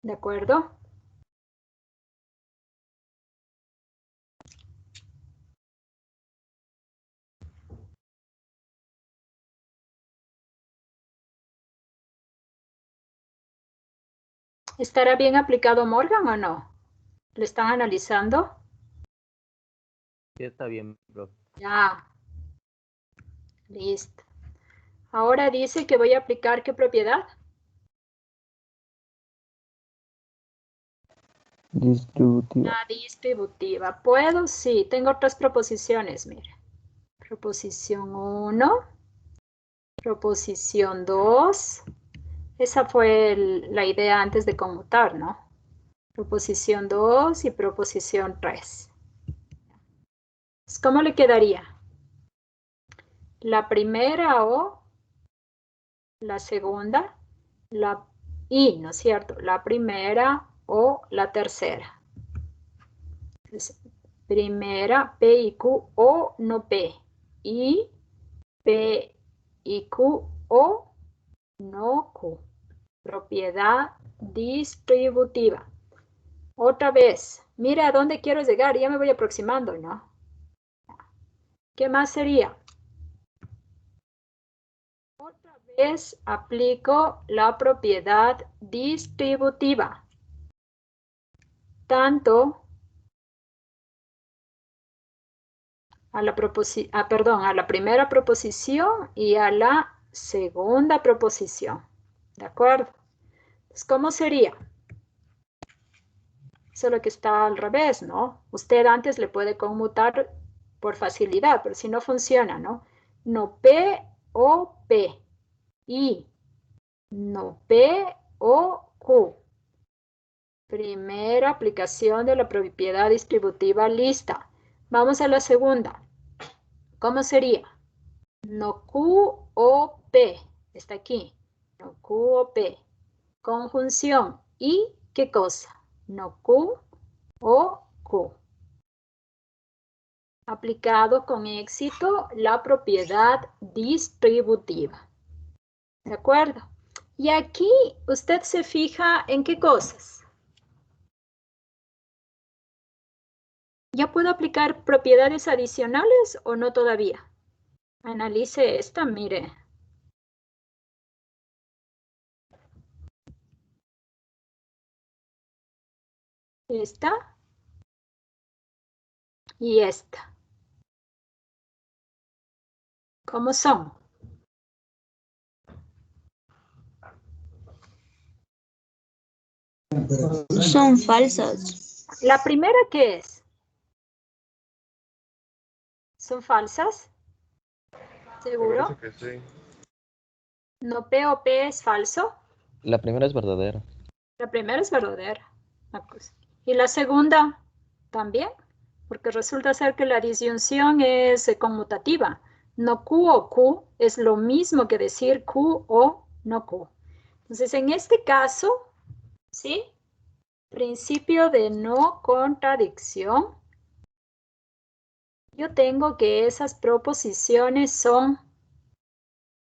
¿De acuerdo? ¿Estará bien aplicado Morgan o no? ¿Lo están analizando? Sí, está bien, profe. Ya. Listo. Ahora dice que voy a aplicar ¿qué propiedad? Distributiva. La distributiva. ¿Puedo? Sí. Tengo otras proposiciones, mire. Proposición 1. Proposición 2. Esa fue la idea antes de conmutar, ¿no? Proposición 2 y proposición 3. ¿Cómo le quedaría? La primera o la segunda, ¿no es cierto? La primera o la tercera. Entonces, primera, P y Q o no P. Y P y Q o no Q. Propiedad distributiva. Otra vez, mira a dónde quiero llegar, ya me voy aproximando, ¿no? ¿Qué más sería? Otra vez aplico la propiedad distributiva. Tanto a la primera proposición y a la segunda proposición. ¿De acuerdo? Entonces, ¿cómo sería? Solo que está al revés, ¿no? Usted antes le puede conmutar por facilidad, pero si no funciona, ¿no? No P o P. Y no P o Q. Primera aplicación de la propiedad distributiva lista. Vamos a la segunda. ¿Cómo sería? No Q o P. Está aquí. No Q o P. Conjunción. ¿Y qué cosa? No Q o Q. Aplicado con éxito la propiedad distributiva. ¿De acuerdo? Y aquí usted se fija en qué cosas. ¿Ya puedo aplicar propiedades adicionales o no todavía? Analice esta, mire. Esta y esta. ¿Cómo son? Son falsas. ¿La primera qué es? ¿Son falsas? ¿Seguro? Me parece que sí. ¿No P o P es falso? La primera es verdadera. La primera es verdadera. ¿Y la segunda también? Porque resulta ser que la disyunción es conmutativa. No Q o Q es lo mismo que decir Q o no Q. Entonces, en este caso, ¿sí? Principio de no contradicción. Yo tengo que esas proposiciones son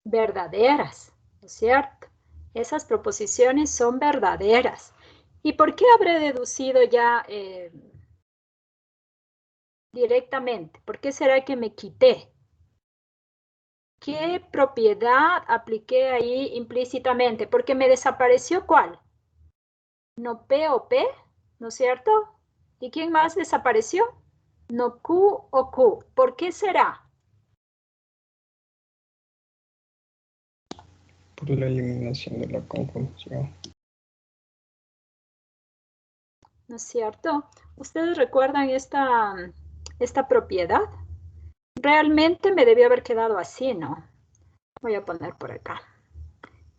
verdaderas, ¿no es cierto? Esas proposiciones son verdaderas. ¿Y por qué habré deducido ya directamente? ¿Por qué será que me quité? ¿Qué propiedad apliqué ahí implícitamente? Porque me desapareció ¿cuál? No P o P, ¿no es cierto? ¿Y quién más desapareció? No Q o Q. ¿Por qué será? Por la eliminación de la conjunción. ¿No es cierto? ¿Ustedes recuerdan esta propiedad? Realmente me debió haber quedado así, ¿no? Voy a poner por acá.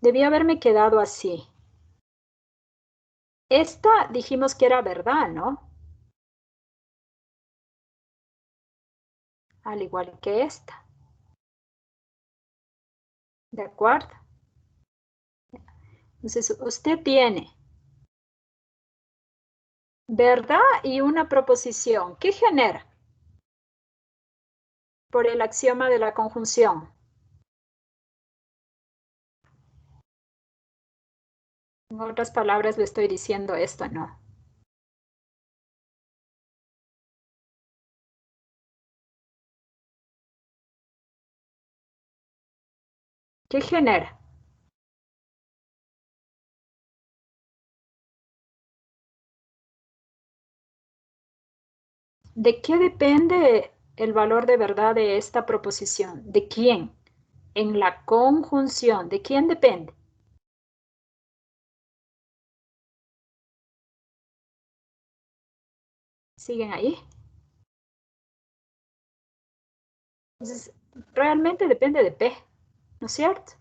Debió haberme quedado así. Esta dijimos que era verdad, ¿no? Al igual que esta. ¿De acuerdo? Entonces, usted tiene verdad y una proposición. ¿Qué genera? Por el axioma de la conjunción. En otras palabras, le estoy diciendo esto, ¿no? ¿Qué genera? ¿De qué depende el valor de verdad de esta proposición? ¿De quién? En la conjunción, ¿de quién depende? ¿Siguen ahí? Entonces, realmente depende de P, ¿no es cierto?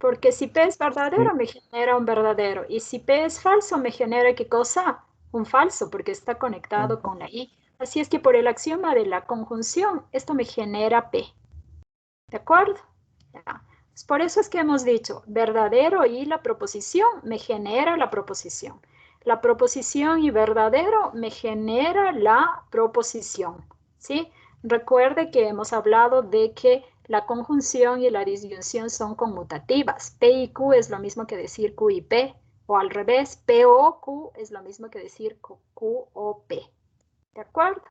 Porque si P es verdadero, me genera un verdadero. Y si P es falso, me genera ¿qué cosa? Un falso, porque está conectado con la I. Así es que por el axioma de la conjunción, esto me genera P. ¿De acuerdo? Ya. Pues por eso es que hemos dicho verdadero y la proposición me genera la proposición. La proposición y verdadero me genera la proposición. ¿Sí? Recuerde que hemos hablado de que la conjunción y la disyunción son conmutativas. P y Q es lo mismo que decir Q y P. O al revés, P o Q es lo mismo que decir Q o P. ¿De acuerdo?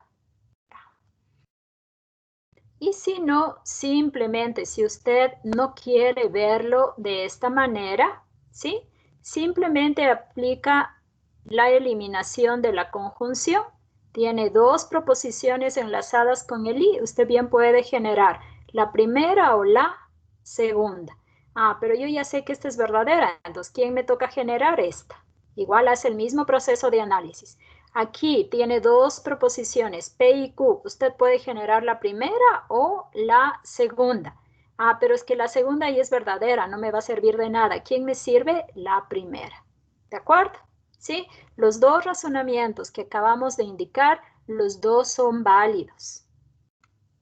Y si no, simplemente si usted no quiere verlo de esta manera, ¿sí? Simplemente aplica la eliminación de la conjunción. Tiene dos proposiciones enlazadas con el i. Usted bien puede generar la primera o la segunda. Ah, pero yo ya sé que esta es verdadera. Entonces, ¿quién me toca generar esta? Igual hace el mismo proceso de análisis. Aquí tiene dos proposiciones, P y Q. Usted puede generar la primera o la segunda. Ah, pero es que la segunda ahí es verdadera, no me va a servir de nada. ¿Quién me sirve? La primera. ¿De acuerdo? ¿Sí? Los dos razonamientos que acabamos de indicar, los dos son válidos.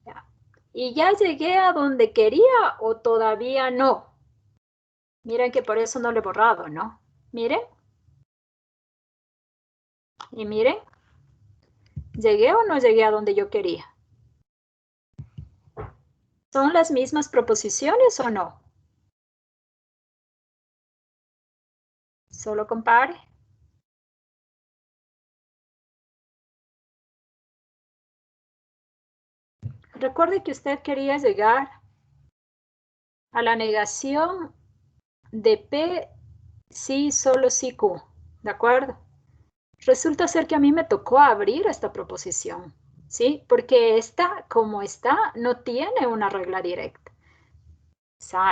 ¿Ya? ¿Y ya llegué a donde quería o todavía no? Miren que por eso no lo he borrado, ¿no? Miren. Y miren. ¿Llegué o no llegué a donde yo quería? ¿Son las mismas proposiciones o no? Solo compare. Recuerde que usted quería llegar a la negación de P sí, solo sí Q. ¿De acuerdo? Resulta ser que a mí me tocó abrir esta proposición, ¿sí? Porque esta, como está, no tiene una regla directa.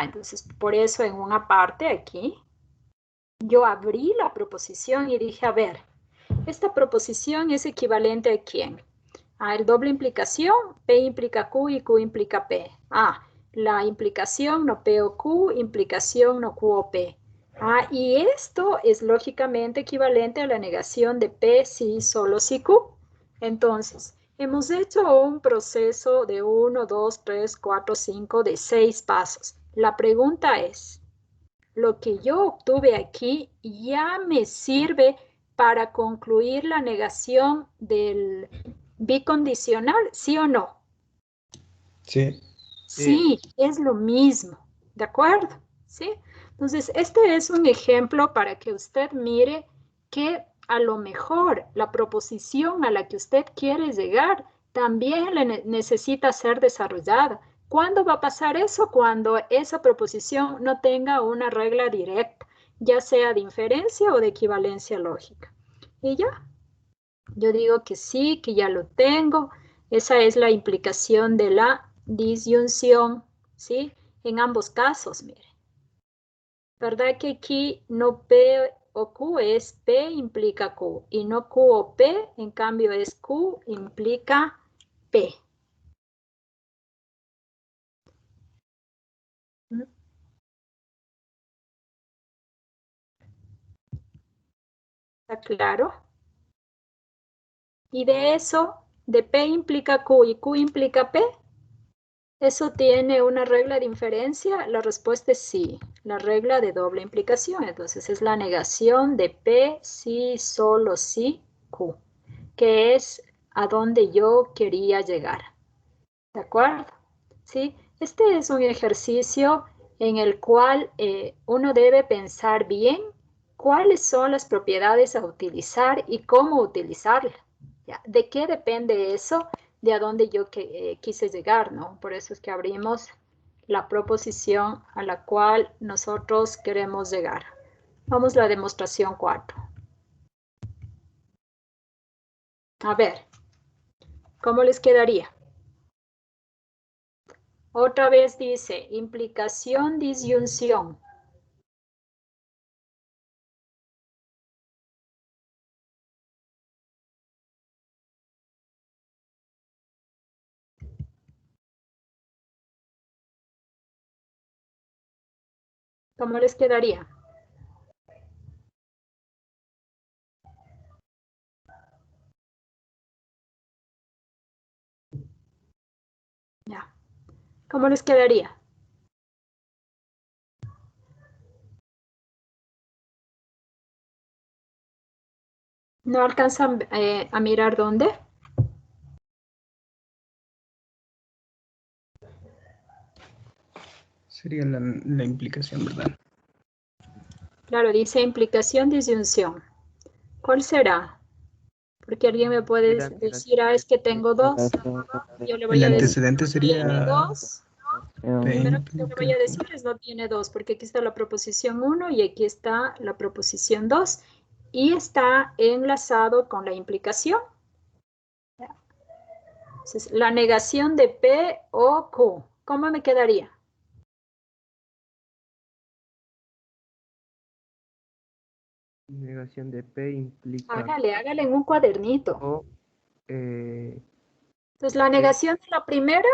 Entonces, por eso en una parte aquí, yo abrí la proposición y dije, a ver, esta proposición es equivalente a ¿quién? A el doble implicación, P implica Q y Q implica P. Ah, la implicación no P o Q, implicación no Q o P. Ah, y esto es lógicamente equivalente a la negación de P si solo si Q. Entonces, hemos hecho un proceso de 1, 2, 3, 4, 5, de 6 pasos. La pregunta es, ¿lo que yo obtuve aquí ya me sirve para concluir la negación del bicondicional, sí o no? Sí. Sí, es lo mismo, ¿de acuerdo? ¿Sí? Entonces, este es un ejemplo para que usted mire que a lo mejor la proposición a la que usted quiere llegar también necesita ser desarrollada. ¿Cuándo va a pasar eso? Cuando esa proposición no tenga una regla directa, ya sea de inferencia o de equivalencia lógica. Y ya, yo digo que sí, que ya lo tengo. Esa es la implicación de la disyunción, ¿sí? En ambos casos, mire. ¿Verdad que aquí no P o Q es P implica Q y no Q o P, en cambio es Q implica P? ¿Está claro? Y de eso, de P implica Q y Q implica P, ¿eso tiene una regla de inferencia? La respuesta es sí, la regla de doble implicación. Entonces es la negación de P si solo si Q, que es a donde yo quería llegar. ¿De acuerdo? ¿Sí? Este es un ejercicio en el cual uno debe pensar bien cuáles son las propiedades a utilizar y cómo utilizarla. ¿Ya? ¿De qué depende eso? De a dónde yo quise llegar, ¿no? Por eso es que abrimos la proposición a la cual nosotros queremos llegar. Vamos a la demostración 4. A ver, ¿cómo les quedaría? Otra vez dice, implicación, disyunción. ¿Cómo les quedaría? Ya. ¿Cómo les quedaría? ¿No alcanzan a mirar dónde? Sería la implicación, ¿verdad? Claro, dice implicación, disyunción. ¿Cuál será? Porque alguien me puede decir, es que tengo dos. Yo le voy El a decir, antecedente no tiene sería dos. Lo primero que yo le voy a decir es no tiene dos, porque aquí está la proposición 1 y aquí está la proposición 2 y está enlazado con la implicación. Entonces, la negación de P o Q, ¿cómo me quedaría? Negación de P implica Hágale en un cuadernito. o Entonces, la negación de la primera,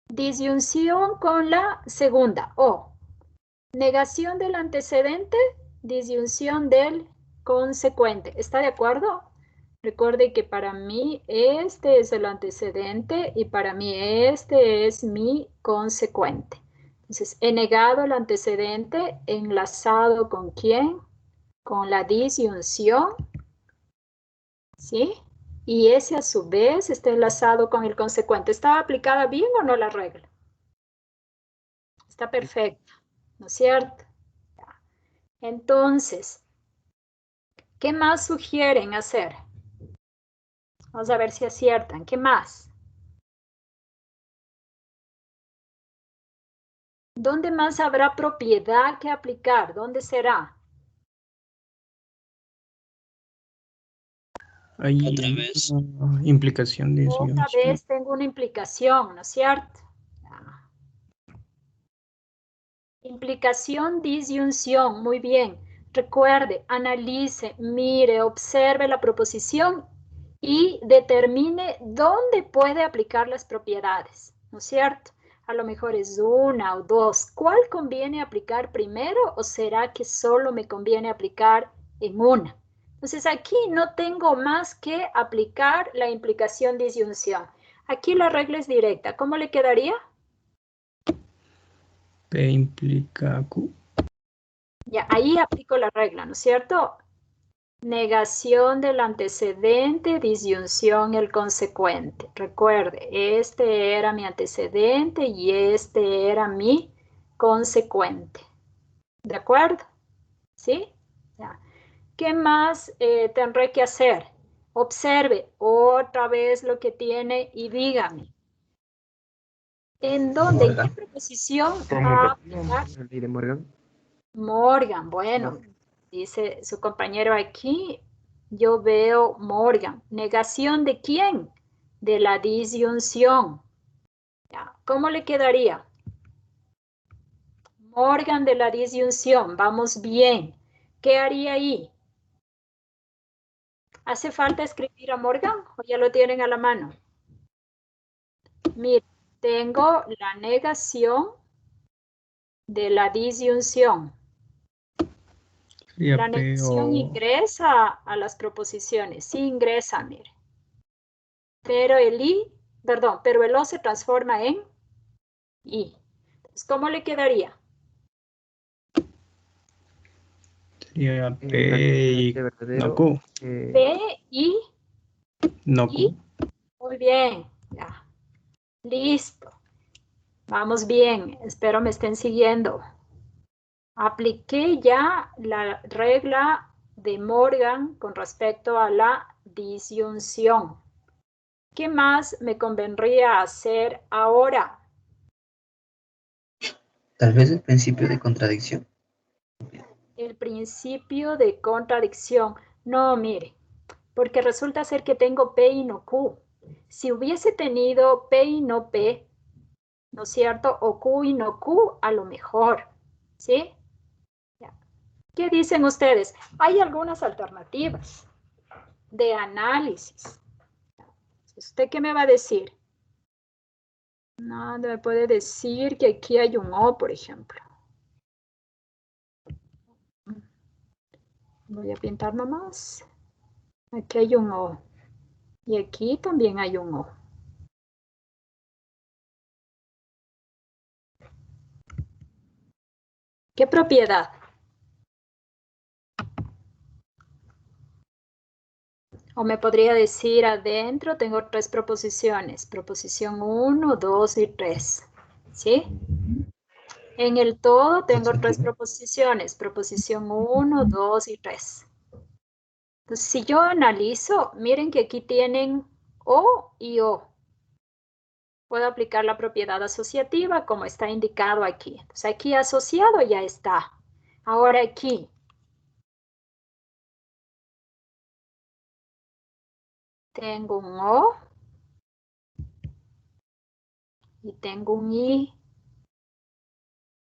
disyunción con la segunda, o negación del antecedente, disyunción del consecuente. ¿Está de acuerdo? Recuerde que para mí este es el antecedente y para mí este es mi consecuente. Entonces, he negado el antecedente enlazado con quién? Con la disyunción, ¿sí? Y ese a su vez está enlazado con el consecuente. ¿Está aplicada bien o no la regla? Está perfecto, ¿no es cierto? Entonces, ¿qué más sugieren hacer? Vamos a ver si aciertan. ¿Qué más? ¿Dónde más habrá propiedad que aplicar? ¿Dónde será? Hay implicación de Otra vez tengo una implicación, ¿no es cierto? Implicación, disyunción, muy bien. Recuerde, analice, mire, observe la proposición y determine dónde puede aplicar las propiedades, ¿no es cierto? A lo mejor es una o dos. ¿Cuál conviene aplicar primero o será que solo me conviene aplicar en una? Entonces aquí no tengo más que aplicar la implicación, disyunción. Aquí la regla es directa. ¿Cómo le quedaría? P implica Q. Ya, ahí aplico la regla, ¿no es cierto? Negación del antecedente, disyunción el consecuente. Recuerde, este era mi antecedente y este era mi consecuente. ¿De acuerdo? ¿Sí? Ya. ¿Qué más tendré que hacer? Observe otra vez lo que tiene y dígame. ¿En dónde? ¿En qué preposición va a aplicar? la ley de Morgan. Morgan, bueno, dice su compañero aquí, yo veo Morgan. ¿Negación de quién? De la disyunción. Ya, ¿cómo le quedaría? Morgan de la disyunción, vamos bien. ¿Qué haría ahí? ¿Hace falta escribir a Morgan o ya lo tienen a la mano? Mire, tengo la negación de la disyunción. La negación ingresa a las proposiciones, sí ingresa, mire. Pero el pero el O se transforma en I. Entonces, ¿cómo le quedaría? Sería P y no Q. P y No I. Q. Muy bien, ya. Listo. Vamos bien, espero me estén siguiendo. Apliqué ya la regla de Morgan con respecto a la disyunción. ¿Qué más me convendría hacer ahora? Tal vez el principio de contradicción. El principio de contradicción. No, mire, porque resulta ser que tengo P y no Q. Si hubiese tenido P y no P, ¿no es cierto? O Q y no Q, a lo mejor, ¿sí? Ya. ¿Qué dicen ustedes? Hay algunas alternativas de análisis. ¿Usted qué me va a decir? No, me puede decir que aquí hay un O, por ejemplo. Voy a pintar nomás. Aquí hay un O. Y aquí también hay un O. ¿Qué propiedad? O me podría decir adentro tengo 3 proposiciones. Proposición 1, 2 y 3. ¿Sí? En el todo tengo 3 proposiciones. Proposición 1, 2 y 3. Entonces, si yo analizo, miren que aquí tienen O y O. Puedo aplicar la propiedad asociativa como está indicado aquí. Entonces, aquí asociado ya está. Ahora aquí. Tengo un O. Y tengo un I.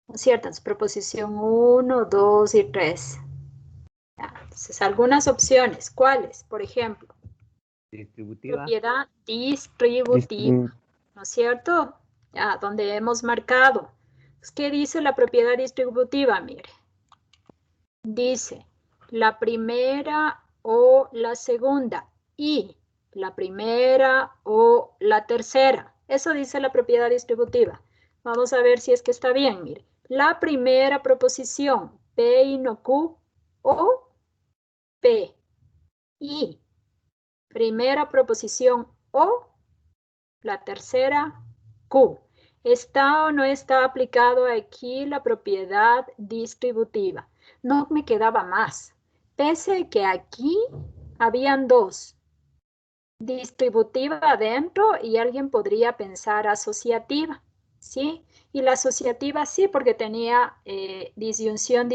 ¿No es cierto? Entonces, proposición 1, 2 y 3. Ya, entonces, algunas opciones. ¿Cuáles? Por ejemplo. Distributiva. Propiedad distributiva. ¿No es cierto? Ya, donde hemos marcado. ¿Qué dice la propiedad distributiva? Mire. Dice la primera o la segunda y la primera o la tercera. Eso dice la propiedad distributiva. Vamos a ver si es que está bien. Mire, la primera proposición, P y no Q, o P y primera proposición o la tercera Q. ¿Está o no está aplicado aquí la propiedad distributiva? No me quedaba más. Pese a que aquí habían 2. Distributiva adentro y alguien podría pensar asociativa, ¿sí? Y la asociativa sí, porque tenía disyunción.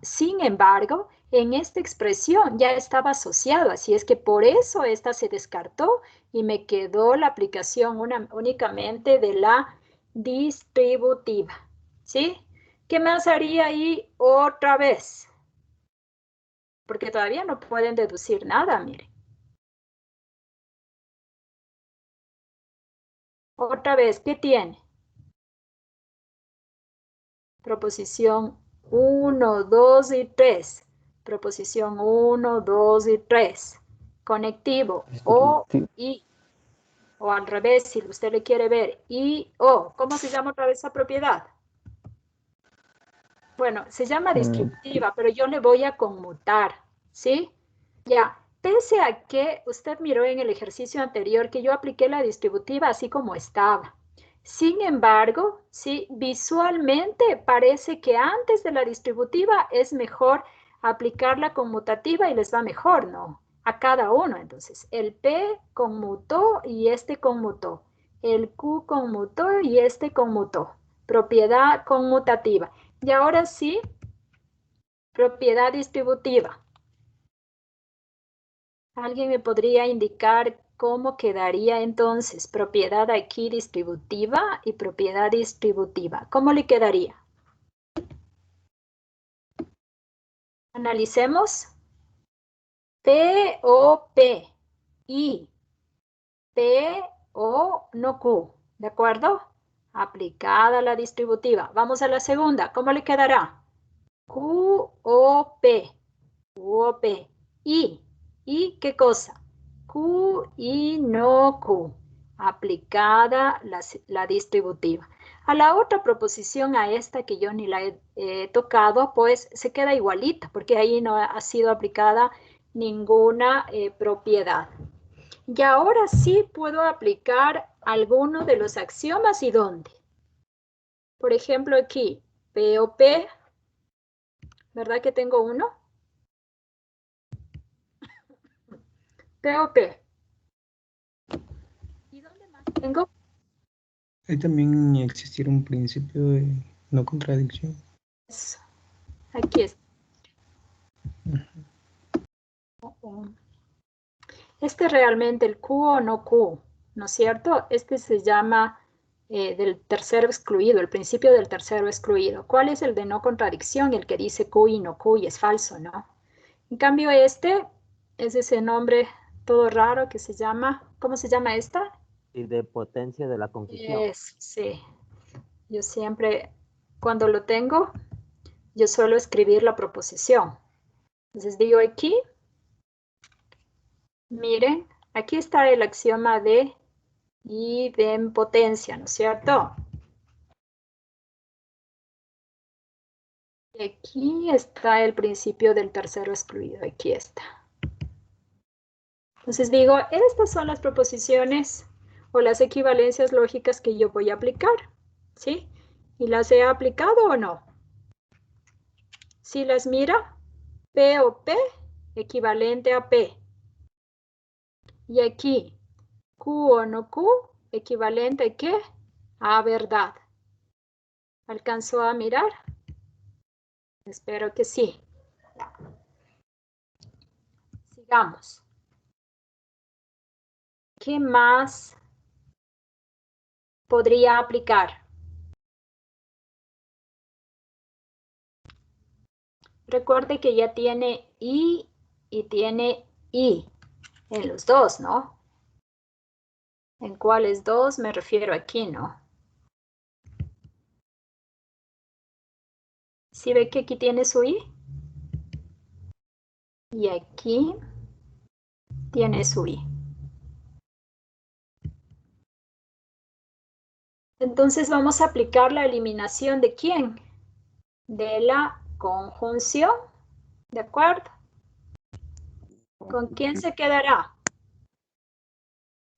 Sin embargo, en esta expresión ya estaba asociado, así es que por eso esta se descartó y me quedó la aplicación únicamente de la distributiva, ¿sí? ¿Qué más haría ahí otra vez? Porque todavía no pueden deducir nada, miren. Otra vez, ¿qué tiene? Proposición 1, 2 y 3. Proposición 1, 2 y 3. Conectivo, O, I. O al revés, si usted le quiere ver, I, O. ¿Cómo se llama otra vez esa propiedad? Bueno, se llama distributiva, pero yo le voy a conmutar, ¿sí? Ya, pese a que usted miró en el ejercicio anterior que yo apliqué la distributiva así como estaba. Sin embargo, sí, visualmente parece que antes de la distributiva es mejor aplicar la conmutativa y les va mejor, ¿no? A cada uno, entonces. El P conmutó y este conmutó. El Q conmutó y este conmutó. Propiedad conmutativa. Y ahora sí, propiedad distributiva. ¿Alguien me podría indicar cómo quedaría entonces propiedad aquí distributiva y propiedad distributiva? ¿Cómo le quedaría? Analicemos. P o P y P o no Q. ¿De acuerdo? Aplicada la distributiva. Vamos a la segunda. ¿Cómo le quedará? Q o P. Q o P. ¿Y qué cosa? Q y no Q. Aplicada la distributiva. A la otra proposición, a esta que yo ni la he tocado, pues se queda igualita, porque ahí no ha sido aplicada ninguna propiedad. Y ahora sí puedo aplicar alguno de los axiomas y dónde. Por ejemplo, aquí, P o P, ¿verdad que tengo uno? P o P. ¿Y dónde más tengo? Ahí también existiera un principio de no contradicción. Eso. Aquí está. Este realmente el Q o no Q, ¿no es cierto? Este se llama del tercero excluido, el principio del tercero excluido. ¿Cuál es el de no contradicción? El que dice Q y no Q y es falso, ¿no? En cambio este es ese nombre todo raro que se llama, ¿cómo se llama esta? Y de potencia de la confusión. Sí. Yo siempre, cuando lo tengo, yo suelo escribir la proposición. Entonces digo aquí, miren, aquí está el axioma de idempotencia, ¿no es cierto? Y aquí está el principio del tercero excluido, aquí está. Entonces digo, estas son las proposiciones o las equivalencias lógicas que yo voy a aplicar, ¿sí? ¿Y las he aplicado o no? Si las mira, P o P, equivalente a P. Y aquí, Q o no Q, equivalente a ¿qué? A verdad. ¿Alcanzó a mirar? Espero que sí. Sigamos. ¿Qué más podría aplicar? Recuerde que ya tiene I y tiene I en los dos, ¿no? ¿En cuáles dos? Me refiero aquí, ¿no? ¿Sí ve que aquí tiene su I? Y aquí tiene su I. Entonces vamos a aplicar la eliminación ¿de quién? De la conjunción, ¿de acuerdo? ¿Con quién se quedará?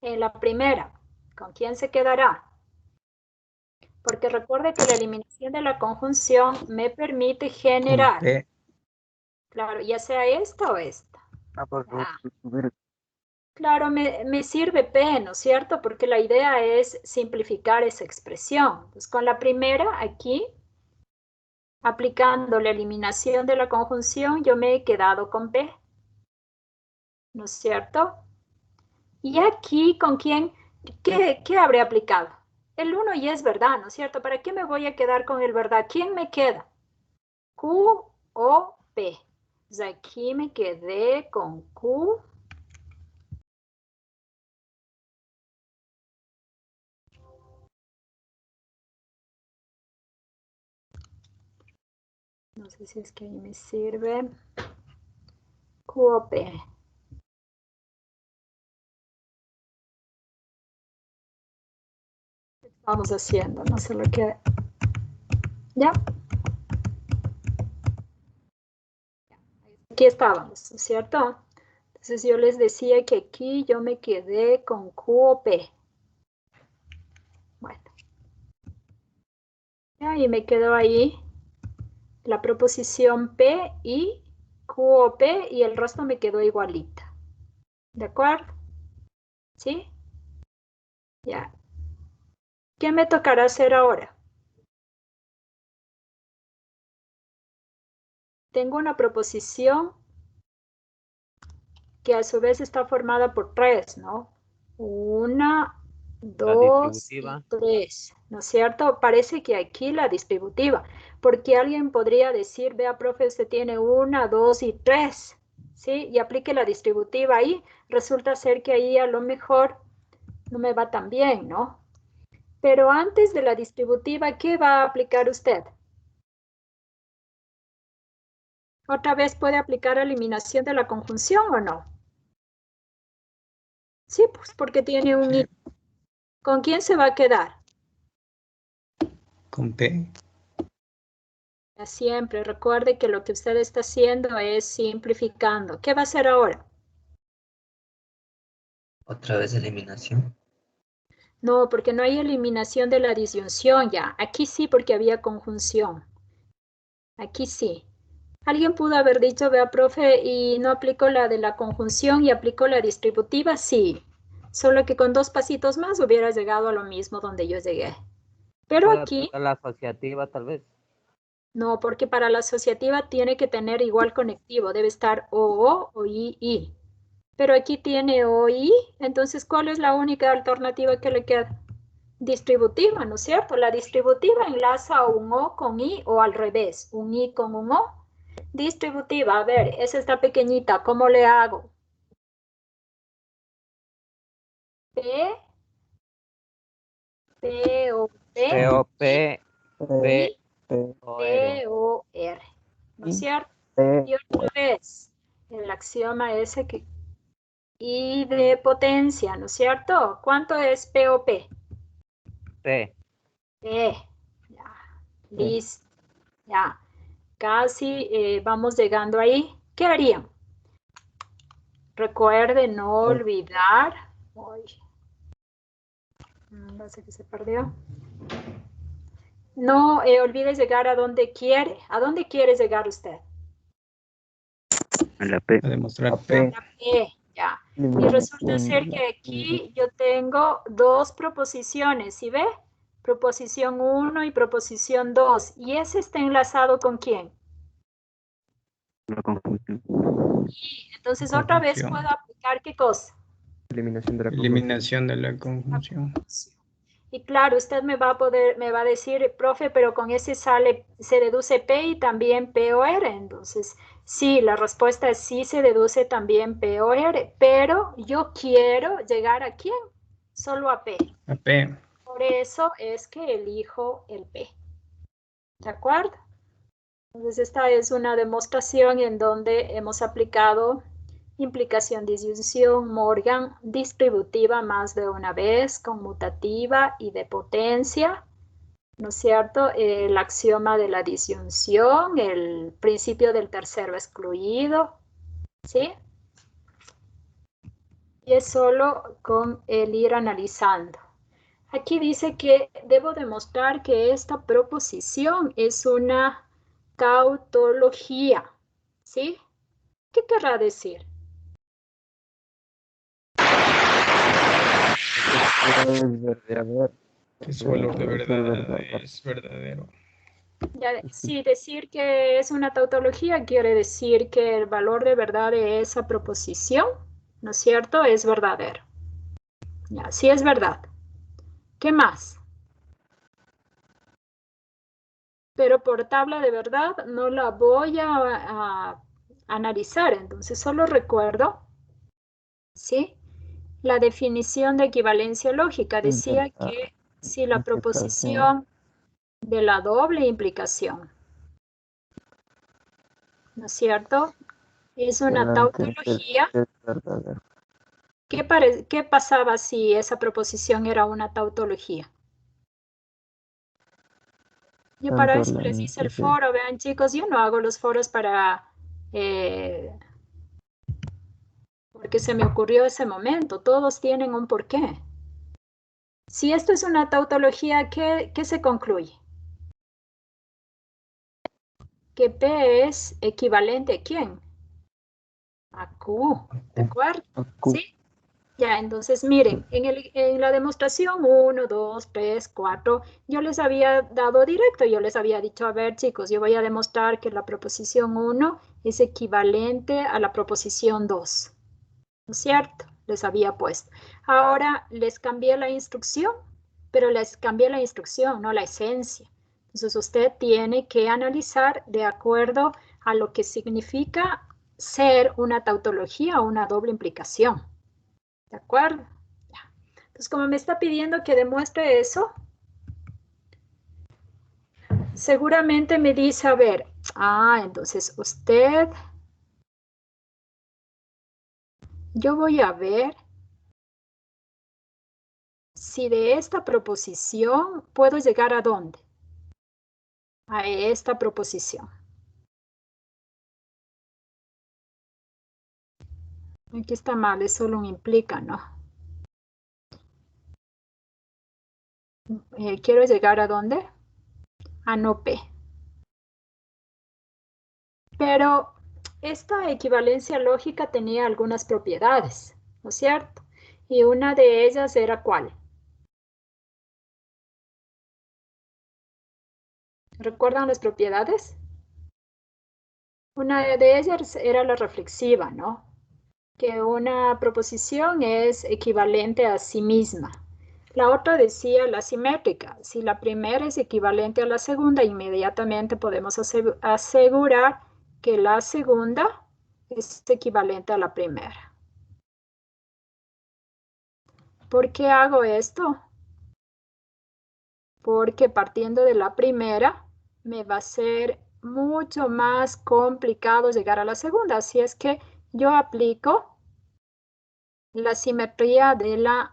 En la primera, ¿con quién se quedará? Porque recuerde que la eliminación de la conjunción me permite generar, P. claro, ya sea esta o esta. Por favor, Claro, me sirve P, ¿no es cierto? Porque la idea es simplificar esa expresión. Pues con la primera, aquí, aplicando la eliminación de la conjunción, yo me he quedado con P, ¿no es cierto? Y aquí, ¿con quién? ¿Qué habré aplicado? El 1 ya es verdad, ¿no es cierto? ¿Para qué me voy a quedar con el verdad? ¿Quién me queda? Q o P. Entonces aquí me quedé con Q. No sé si es que ahí me sirve. Q o P. ¿Qué estamos haciendo? No sé lo que... ¿Ya? Aquí estábamos, ¿no es cierto? Entonces yo les decía que aquí yo me quedé con Q o P. Bueno. Y me quedó ahí la proposición P y Q o P y el resto me quedó igualita. ¿De acuerdo? ¿Sí? Ya. ¿Qué me tocará hacer ahora? Tengo una proposición que a su vez está formada por tres, ¿no? 1, 2 y 3, ¿no es cierto? Parece que aquí la distributiva, porque alguien podría decir, vea, profe, usted tiene 1, 2 y 3, ¿sí? Y aplique la distributiva ahí. Resulta ser que ahí a lo mejor no me va tan bien, ¿no? Pero antes de la distributiva, ¿qué va a aplicar usted? ¿Otra vez puede aplicar eliminación de la conjunción o no? Sí, pues porque tiene un I. ¿Con quién se va a quedar? Con P. Siempre, recuerde que lo que usted está haciendo es simplificando. ¿Qué va a hacer ahora? Otra vez eliminación. No, porque no hay eliminación de la disyunción ya. Aquí sí, porque había conjunción. Aquí sí. Alguien pudo haber dicho, vea, profe, y no aplicó la de la conjunción y aplicó la distributiva, sí. Solo que con 2 pasitos más hubiera llegado a lo mismo donde yo llegué. Pero aquí... La asociativa, tal vez. No, porque para la asociativa tiene que tener igual conectivo. Debe estar o I. Pero aquí tiene OI, entonces, ¿cuál es la única alternativa que le queda? Distributiva, ¿no es cierto? La distributiva enlaza un O con I o al revés, un I con un O. Distributiva, a ver, esa está pequeñita, ¿cómo le hago? P o P, P-O-P, I, P-O-R. P-O-R, ¿no es cierto? Y otra vez, el axioma ese que... Y de potencia, ¿no es cierto? ¿Cuánto es P o P? P. P. Ya. Listo. Ya. Casi vamos llegando ahí. ¿Qué harían? Recuerden no olvidar. Uy. Parece que se perdió. No olvides llegar a donde quiere. ¿A dónde quiere llegar usted? A la P. A demostrar A P. La P, ya. Y resulta ser que aquí yo tengo dos proposiciones, ¿sí ve? Proposición 1 y proposición 2. ¿Y ese está enlazado con quién? La conjunción. Entonces otra vez puedo aplicar ¿qué cosa? Eliminación de la conjunción. Eliminación de la conjunción. Y claro, usted me va a decir, profe, pero con ese se deduce P y también P o R. Entonces, sí, la respuesta es sí se deduce también P o R, pero yo quiero llegar ¿a quién? Solo a P. A P. Por eso es que elijo el P. ¿De acuerdo? Entonces, esta es una demostración en donde hemos aplicado implicación, disyunción, Morgan, distributiva más de una vez, conmutativa y de potencia, ¿no es cierto? El axioma de la disyunción, el principio del tercero excluido, ¿sí? Y es solo con el ir analizando. Aquí dice que debo demostrar que esta proposición es una tautología, ¿sí? ¿Qué querrá decir? Que su valor de verdad es verdadero. Ya, sí, decir que es una tautología quiere decir que el valor de verdad de esa proposición, ¿no es cierto?, es verdadero. Ya, sí es verdad. ¿Qué más? Pero por tabla de verdad no la voy a analizar, entonces solo recuerdo, ¿sí? La definición de equivalencia lógica decía que si la proposición de la doble implicación, ¿no es cierto?, es una tautología. ¿Qué pasaba si esa proposición era una tautología? Yo para eso les hice el foro, vean chicos, yo no hago los foros porque se me ocurrió ese momento, todos tienen un porqué. Si esto es una tautología, ¿qué se concluye? Que P es equivalente ¿a quién? A Q, ¿de acuerdo? ¿Sí? Ya, entonces miren, en la demostración 1, 2, 3, 4, yo les había dado directo, yo les había dicho, a ver chicos, yo voy a demostrar que la proposición 1 es equivalente a la proposición 2, ¿no es cierto? Les había puesto. Ahora les cambié la instrucción, pero les cambié la instrucción, no la esencia. Entonces usted tiene que analizar de acuerdo a lo que significa ser una tautología o una doble implicación. ¿De acuerdo? Ya. Entonces, como me está pidiendo que demuestre eso, seguramente me dice, a ver, entonces usted, yo voy a ver si de esta proposición puedo llegar ¿a dónde? A esta proposición. Aquí está mal, es solo un implica, ¿no? ¿Quiero llegar ¿a dónde? A no P. Pero esta equivalencia lógica tenía algunas propiedades, ¿no es cierto? Y una de ellas era ¿cuál? ¿Recuerdan las propiedades? Una de ellas era la reflexiva, ¿no? Que una proposición es equivalente a sí misma. La otra decía la simétrica. Si la primera es equivalente a la segunda, inmediatamente podemos asegurar que la segunda es equivalente a la primera. ¿Por qué hago esto? Porque partiendo de la primera me va a ser mucho más complicado llegar a la segunda. Así es que yo aplico la simetría de la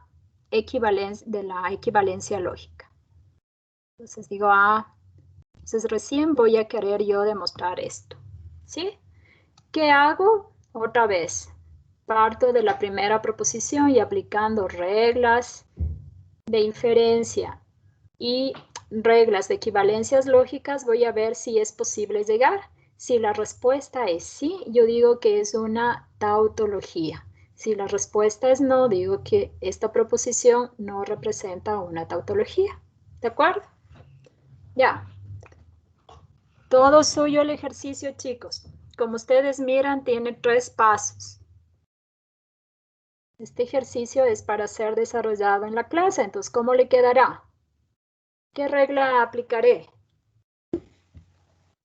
equivalencia lógica. Entonces digo, entonces recién voy a querer yo demostrar esto. ¿Sí? ¿Qué hago? Otra vez, parto de la primera proposición y aplicando reglas de inferencia y reglas de equivalencias lógicas, voy a ver si es posible llegar. Si la respuesta es sí, yo digo que es una tautología. Si la respuesta es no, digo que esta proposición no representa una tautología. ¿De acuerdo? Ya. Todo suyo el ejercicio, chicos. Como ustedes miran, tiene 3 pasos. Este ejercicio es para ser desarrollado en la clase. Entonces, ¿cómo le quedará? ¿Qué regla aplicaré?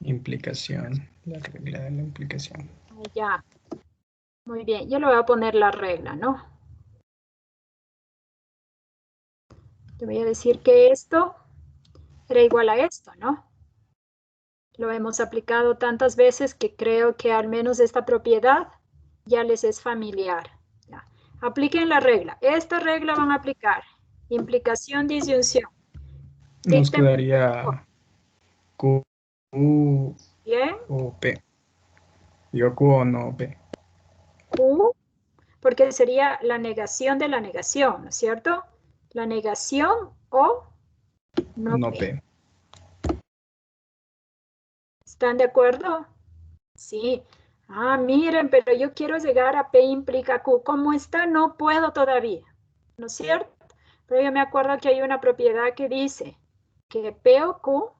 Implicación. La regla de la implicación. Ya. Muy bien. Yo le voy a poner la regla, ¿no? Le voy a decir que esto era igual a esto, ¿no? Lo hemos aplicado tantas veces que creo que al menos esta propiedad ya les es familiar. Ya. Apliquen la regla. Esta regla van a aplicar. Implicación, disyunción. Nos quedaría Q Bien. o P. Digo Q o no P. Q, porque sería la negación de la negación, ¿no es cierto? La negación o no P. ¿Están de acuerdo? Sí. Miren, pero yo quiero llegar a P implica Q. ¿Cómo está? No puedo todavía, ¿no es cierto? Pero yo me acuerdo que hay una propiedad que dice que P o Q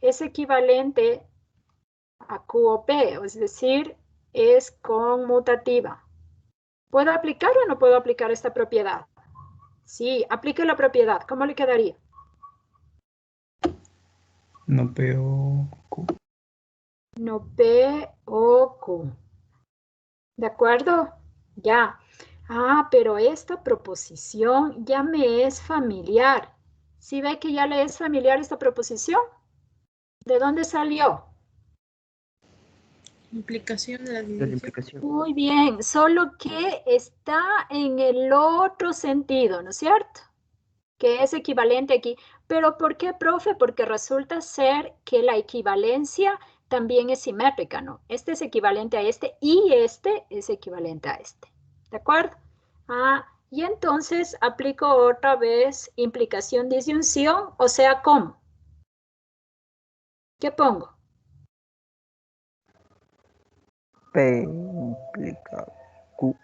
es equivalente a Q o P, es decir, es conmutativa. ¿Puedo aplicar o no puedo aplicar esta propiedad? Sí, aplique la propiedad. ¿Cómo le quedaría? No P o Q. No P o Q. ¿De acuerdo? Ya. Pero esta proposición ya me es familiar. ¿Sí ve que ya le es familiar esta proposición? ¿De dónde salió? Implicación de la De la implicación. Muy bien, solo que está en el otro sentido, ¿no es cierto? Que es equivalente aquí. ¿Pero por qué, profe? Porque resulta ser que la equivalencia también es simétrica, ¿no? Este es equivalente a este y este es equivalente a este. ¿De acuerdo? Y entonces aplico otra vez implicación, disyunción, o sea, ¿cómo? ¿Qué pongo? P implica Q.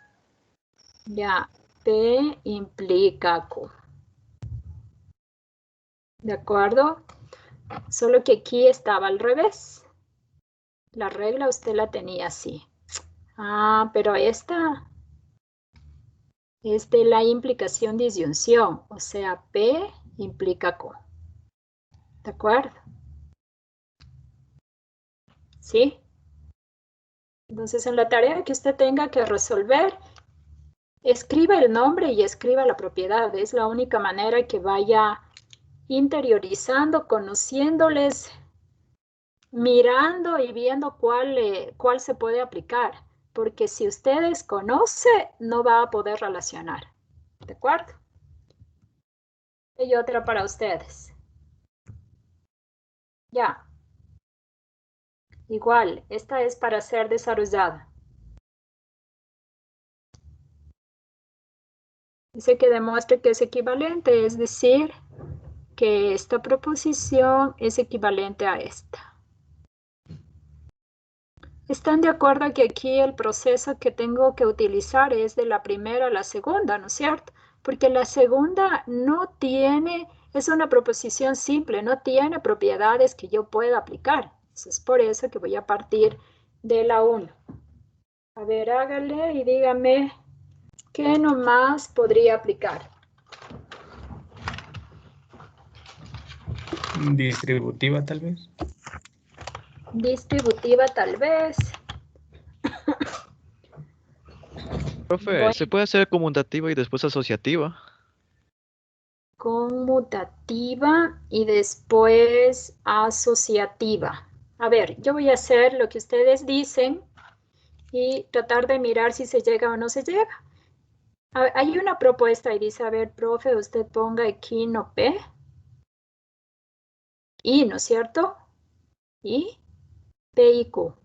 Ya, P implica Q. ¿De acuerdo? Solo que aquí estaba al revés. La regla usted la tenía así. Pero esta es de la implicación disyunción, o sea, P implica Q. ¿De acuerdo? ¿Sí? Entonces, en la tarea que usted tenga que resolver, escriba el nombre y escriba la propiedad. Es la única manera que vaya interiorizando, conociéndoles, mirando y viendo cuál se puede aplicar. Porque si usted desconoce, no va a poder relacionar. ¿De acuerdo? Y otra para ustedes. Ya. Igual, esta es para ser desarrollada. Dice que demuestre que es equivalente, es decir, que esta proposición es equivalente a esta. ¿Están de acuerdo que aquí el proceso que tengo que utilizar es de la primera a la segunda, ¿no es cierto? Porque la segunda no tiene, es una proposición simple, no tiene propiedades que yo pueda aplicar. Es por eso que voy a partir de la 1. A ver, hágale y dígame qué nomás podría aplicar. Distributiva, tal vez. Distributiva, tal vez. Profe, ¿se puede hacer conmutativa y después asociativa? conmutativa y después asociativa. A ver, yo voy a hacer lo que ustedes dicen y tratar de mirar si se llega o no se llega. Hay una propuesta y dice, a ver, profe, usted ponga aquí no P. Y, ¿no es cierto? Y P y Q.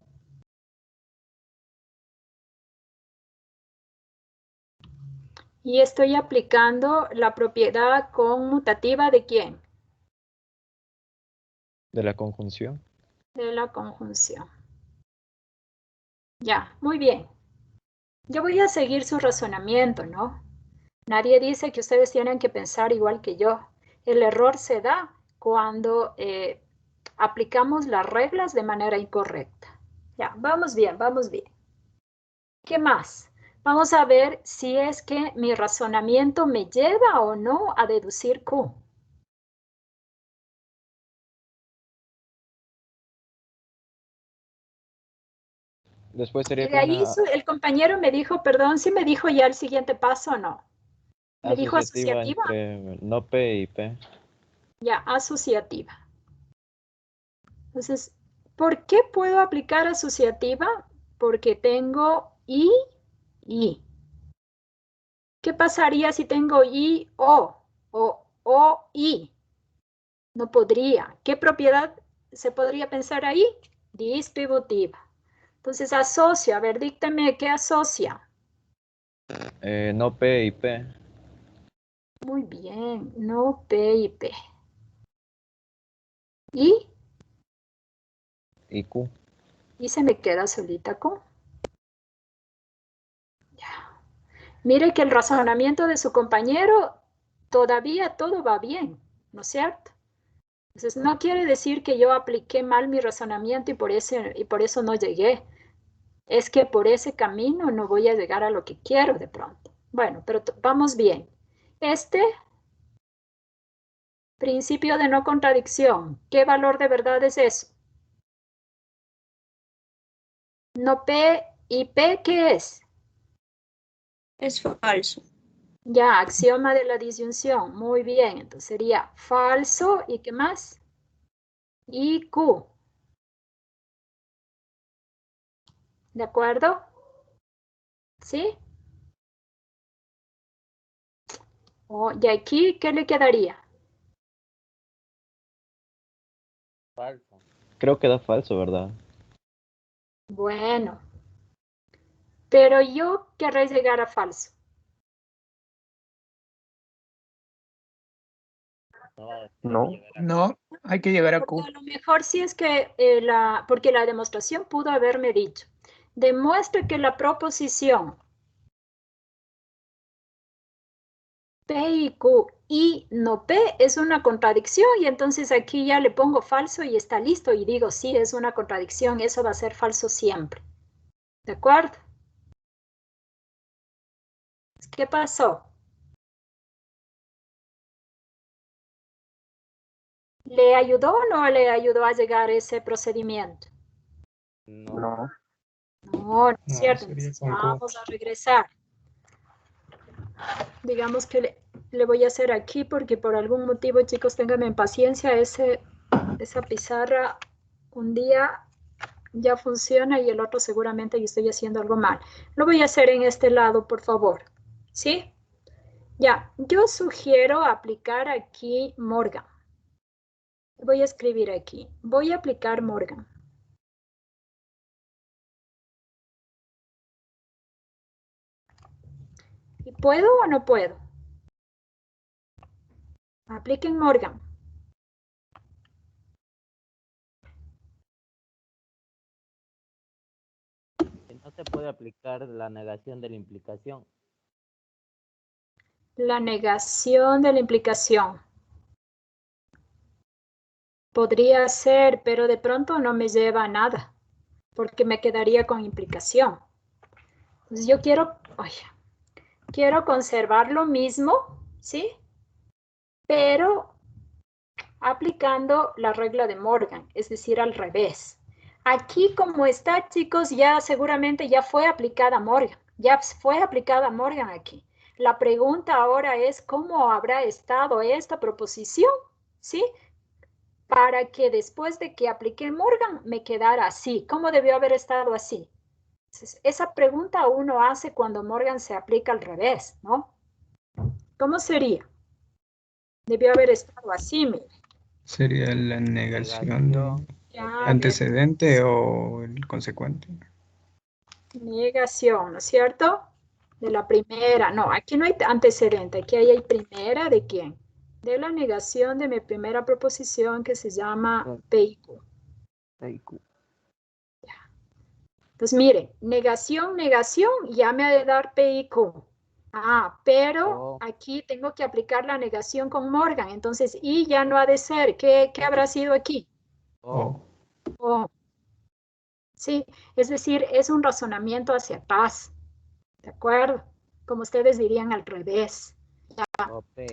Y estoy aplicando la propiedad conmutativa ¿de quién? De la conjunción. De la conjunción. Ya, muy bien. Yo voy a seguir su razonamiento, ¿no? Nadie dice que ustedes tienen que pensar igual que yo. El error se da cuando aplicamos las reglas de manera incorrecta. Ya, vamos bien, vamos bien. ¿Qué más? Vamos a ver si es que mi razonamiento me lleva o no a deducir Q. Después sería Y de ahí el compañero me dijo, perdón, si me dijo ya el siguiente paso o no. ¿Me dijo asociativa? Entre no P y P. Ya, asociativa. Entonces, ¿por qué puedo aplicar asociativa? Porque tengo I, I. ¿Qué pasaría si tengo I, o, I? No podría. ¿Qué propiedad se podría pensar ahí? Distributiva. Entonces, asocio. A ver, díctame, ¿qué asocia? No P y P. Muy bien. No P y P. ¿Y? Y Q. Y se me queda solita Q. Ya. Mire que el razonamiento de su compañero todavía todo va bien, ¿no es cierto? Entonces, no quiere decir que yo apliqué mal mi razonamiento y por eso no llegué. Es que por ese camino no voy a llegar a lo que quiero de pronto. Bueno, pero vamos bien. Este principio de no contradicción, ¿qué valor de verdad es eso? No P y P, ¿qué es? Es falso. Ya, axioma de la disyunción. Muy bien, entonces sería falso y ¿qué más? Y Q. ¿De acuerdo? ¿Sí? Y aquí, ¿qué le quedaría? Falso. Creo que da falso, ¿verdad? Bueno, pero yo querré llegar a falso. No. No, hay que llegar a Q. Porque a lo mejor sí es que porque la demostración pudo haberme dicho, demuestre que la proposición P y Q y no P es una contradicción y entonces aquí ya le pongo falso y está listo y digo sí, es una contradicción, eso va a ser falso siempre. ¿De acuerdo? ¿Qué pasó? ¿Le ayudó o no le ayudó a llegar a ese procedimiento? No. No, no es cierto. sería Entonces, con Q. vamos a regresar. Digamos que le voy a hacer aquí porque por algún motivo, chicos, ténganme paciencia. Esa pizarra un día ya funciona y el otro seguramente yo estoy haciendo algo mal. Lo voy a hacer en este lado, por favor. ¿Sí? Ya, yo sugiero aplicar aquí Morgan. Voy a escribir aquí. Voy a aplicar Morgan. ¿Y puedo o no puedo? Apliquen Morgan. No se puede aplicar la negación de la implicación. La negación de la implicación. Podría ser, pero de pronto no me lleva a nada, porque me quedaría con implicación. Entonces yo quiero conservar lo mismo, ¿sí? Pero aplicando la regla de Morgan, es decir, al revés. Aquí como está, chicos, ya seguramente ya fue aplicada Morgan. Ya fue aplicada Morgan aquí. La pregunta ahora es cómo habrá estado esta proposición, ¿sí? Para que después de que apliqué Morgan me quedara así. ¿Cómo debió haber estado así? Entonces, esa pregunta uno hace cuando Morgan se aplica al revés, ¿no? ¿Cómo sería? Debió haber estado así, mire. Sería la negación de Ya, antecedente o el consecuente. negación, ¿no es cierto? De la primera. No, aquí no hay antecedente. Aquí hay primera de quién. De la negación de mi primera proposición que se llama P y Q. Entonces, mire, negación, negación, ya me ha de dar P y Q. Ah, pero aquí tengo que aplicar la negación con Morgan. Entonces, y ya no ha de ser. ¿Qué habrá sido aquí? O. Sí, es decir, es un razonamiento hacia atrás. ¿De acuerdo? Como ustedes dirían al revés. Ya.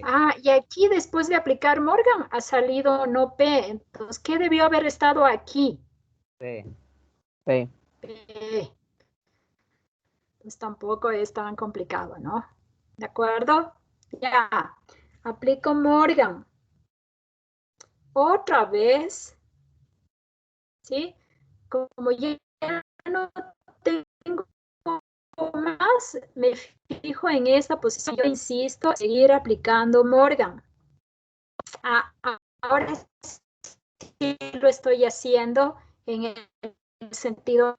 Ah, y aquí después de aplicar Morgan ha salido no P. Entonces, ¿qué debió haber estado aquí? P. P. Pues tampoco es tan complicado, ¿no? ¿De acuerdo? Ya. Aplico Morgan. Otra vez. ¿Sí? Como ya no tengo más, me fijo en esta posición. Yo insisto, seguir aplicando Morgan. Ahora sí lo estoy haciendo en el sentido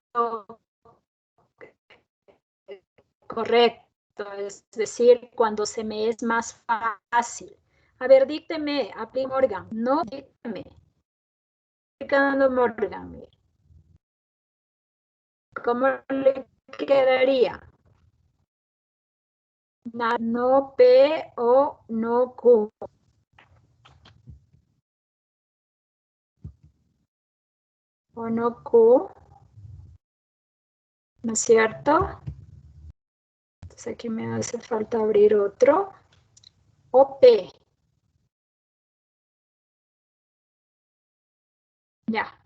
correcto, es decir, cuando se me es más fácil. A ver, dícteme, aplique Morgan. No, dícteme. Aplicando Morgan, mire. ¿Cómo le quedaría? No P o no Q. O no Q. ¿No es cierto? Entonces aquí me hace falta abrir otro. O P. Ya.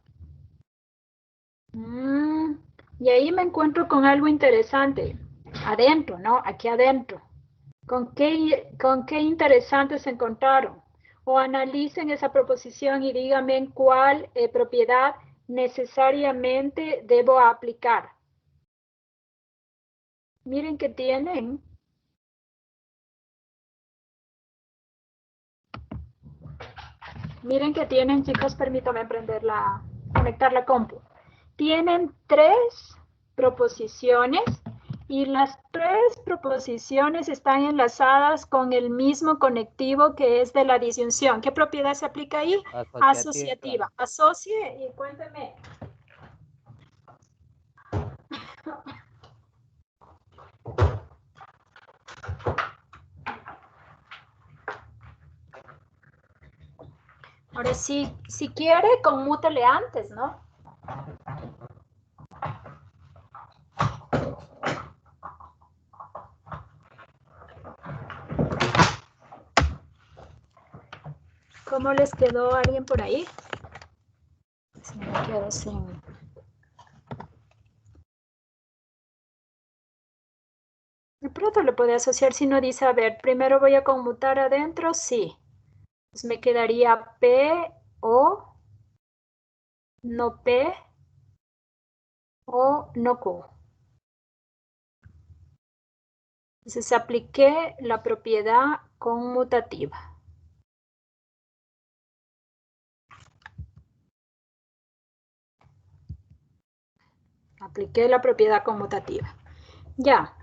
Y ahí me encuentro con algo interesante. Adentro, ¿no? Aquí adentro. ¿Con qué interesantes se encontraron? O analicen esa proposición y díganme en cuál propiedad necesariamente debo aplicar. Miren que tienen. Miren que tienen, chicos, permítanme conectar la compu. Tienen 3 proposiciones y las 3 proposiciones están enlazadas con el mismo conectivo que es de la disyunción. ¿Qué propiedad se aplica ahí? Asociativa. Asocie y cuénteme. Ahora sí, si quiere, conmútele antes, ¿no? ¿Cómo les quedó alguien por ahí? Se me quedó sin... De pronto lo puede asociar si no dice, a ver, primero voy a conmutar adentro, sí. Pues me quedaría P o no P o no Q. Entonces apliqué la propiedad conmutativa. Apliqué la propiedad conmutativa. Ya.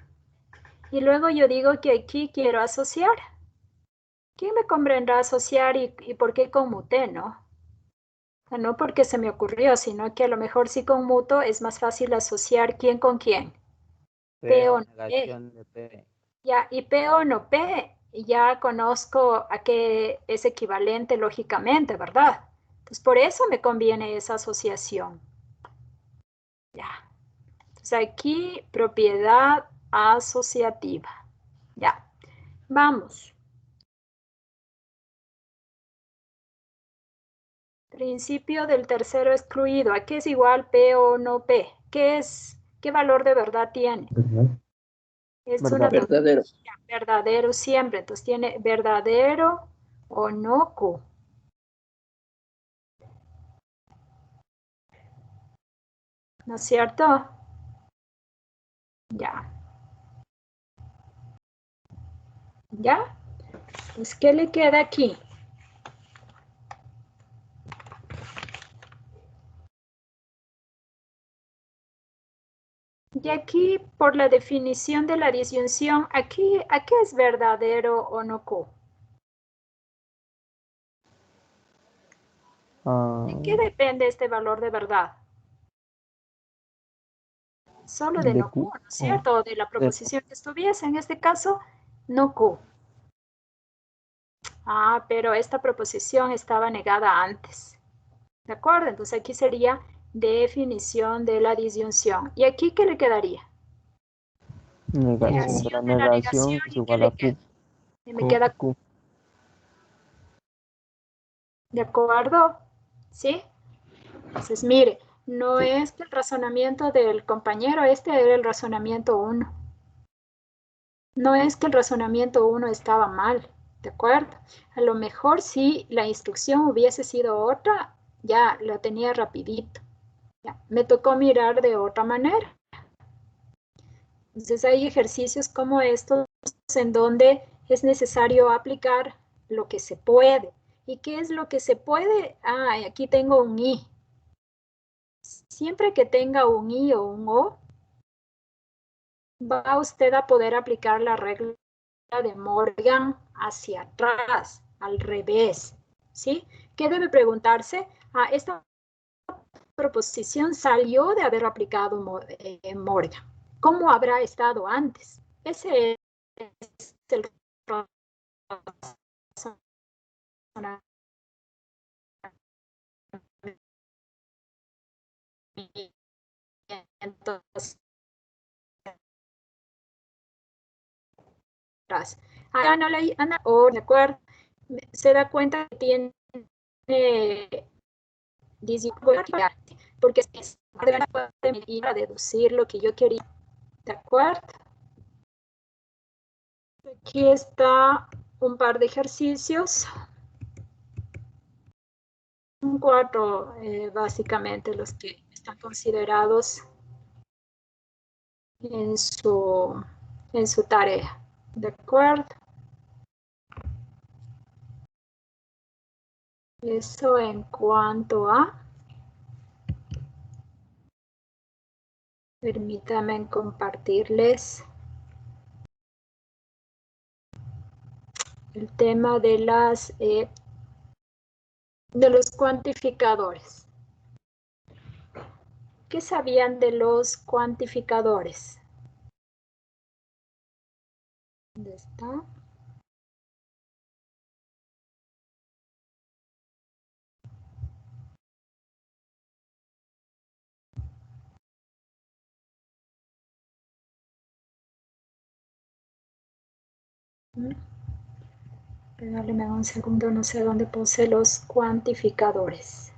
Y luego yo digo que aquí quiero asociar. ¿Quién me convendrá asociar y por qué conmuté, no? O sea, no porque se me ocurrió, sino que a lo mejor si conmuto es más fácil asociar quién con quién. P o no P. Ya, y P o no P, ya conozco a qué es equivalente lógicamente, ¿verdad? Entonces, por eso me conviene esa asociación. Ya. Entonces, aquí, propiedad asociativa. Ya. Vamos. Principio del tercero excluido. ¿A qué es igual P o no P? ¿Qué valor de verdad tiene? Es Verdadero. una Verdadero. verdadero siempre. Entonces tiene verdadero o no Q. ¿No es cierto? Ya. ¿Ya? Pues, ¿qué le queda aquí? Y aquí, por la definición de la disyunción, aquí, ¿a qué es verdadero o no Q? ¿De qué depende este valor de verdad? Solo de De no Q, Q. ¿no es cierto? O de la proposición que estuviese, en este caso, no Q. Ah, pero esta proposición estaba negada antes. ¿De acuerdo? Entonces aquí sería definición de la disyunción. ¿Y aquí qué le quedaría? Negación de la de la negación negación, es ¿y qué igual le a Q. queda? Y me queda Q. ¿de acuerdo? ¿Sí? Entonces, mire, no es que el razonamiento del compañero, este era el razonamiento 1. No es que el razonamiento 1 estaba mal, ¿de acuerdo? A lo mejor si la instrucción hubiese sido otra, ya lo tenía rapidito. Ya, me tocó mirar de otra manera. Entonces hay ejercicios como estos en donde es necesario aplicar lo que se puede. ¿Y qué es lo que se puede? Ah, aquí tengo un I. Siempre que tenga un I o un O, va usted a poder aplicar la regla de Morgan hacia atrás, al revés, ¿sí? ¿Qué debe preguntarse? Ah, esta proposición salió de haber aplicado Morgan. ¿Cómo habrá estado antes? Ese es el razonamiento atrás. Ana, de acuerdo, se da cuenta que tiene porque es ir a deducir lo que yo quería. ¿De acuerdo? Aquí está un par de ejercicios. 4 básicamente los que están considerados en su tarea. ¿De acuerdo? Eso en cuanto a... Permítanme compartirles el tema de los cuantificadores. ¿Qué sabían de los cuantificadores? ¿Dónde está? Regáleme un segundo, no sé dónde puse los cuantificadores.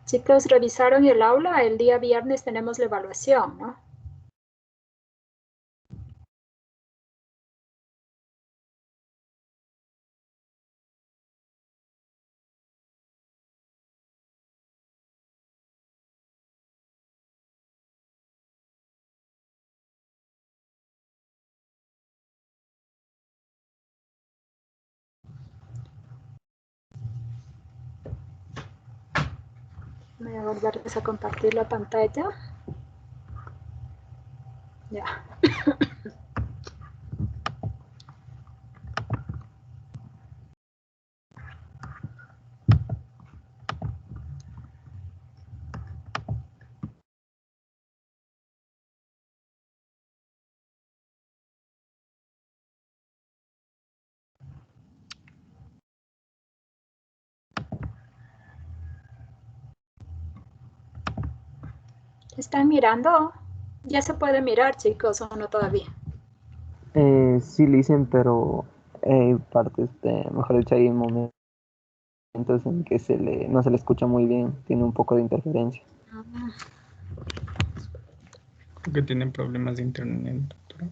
Chicos, ¿revisaron el aula? El día viernes tenemos la evaluación, ¿no? Voy a volverles a compartir la pantalla. Ya. ¿Están mirando? Ya se puede mirar, chicos, o no todavía. Sí le dicen, pero partes de, mejor dicho, hay momentos en que no se le escucha muy bien, tiene un poco de interferencia. Porque tienen problemas de internet, doctora.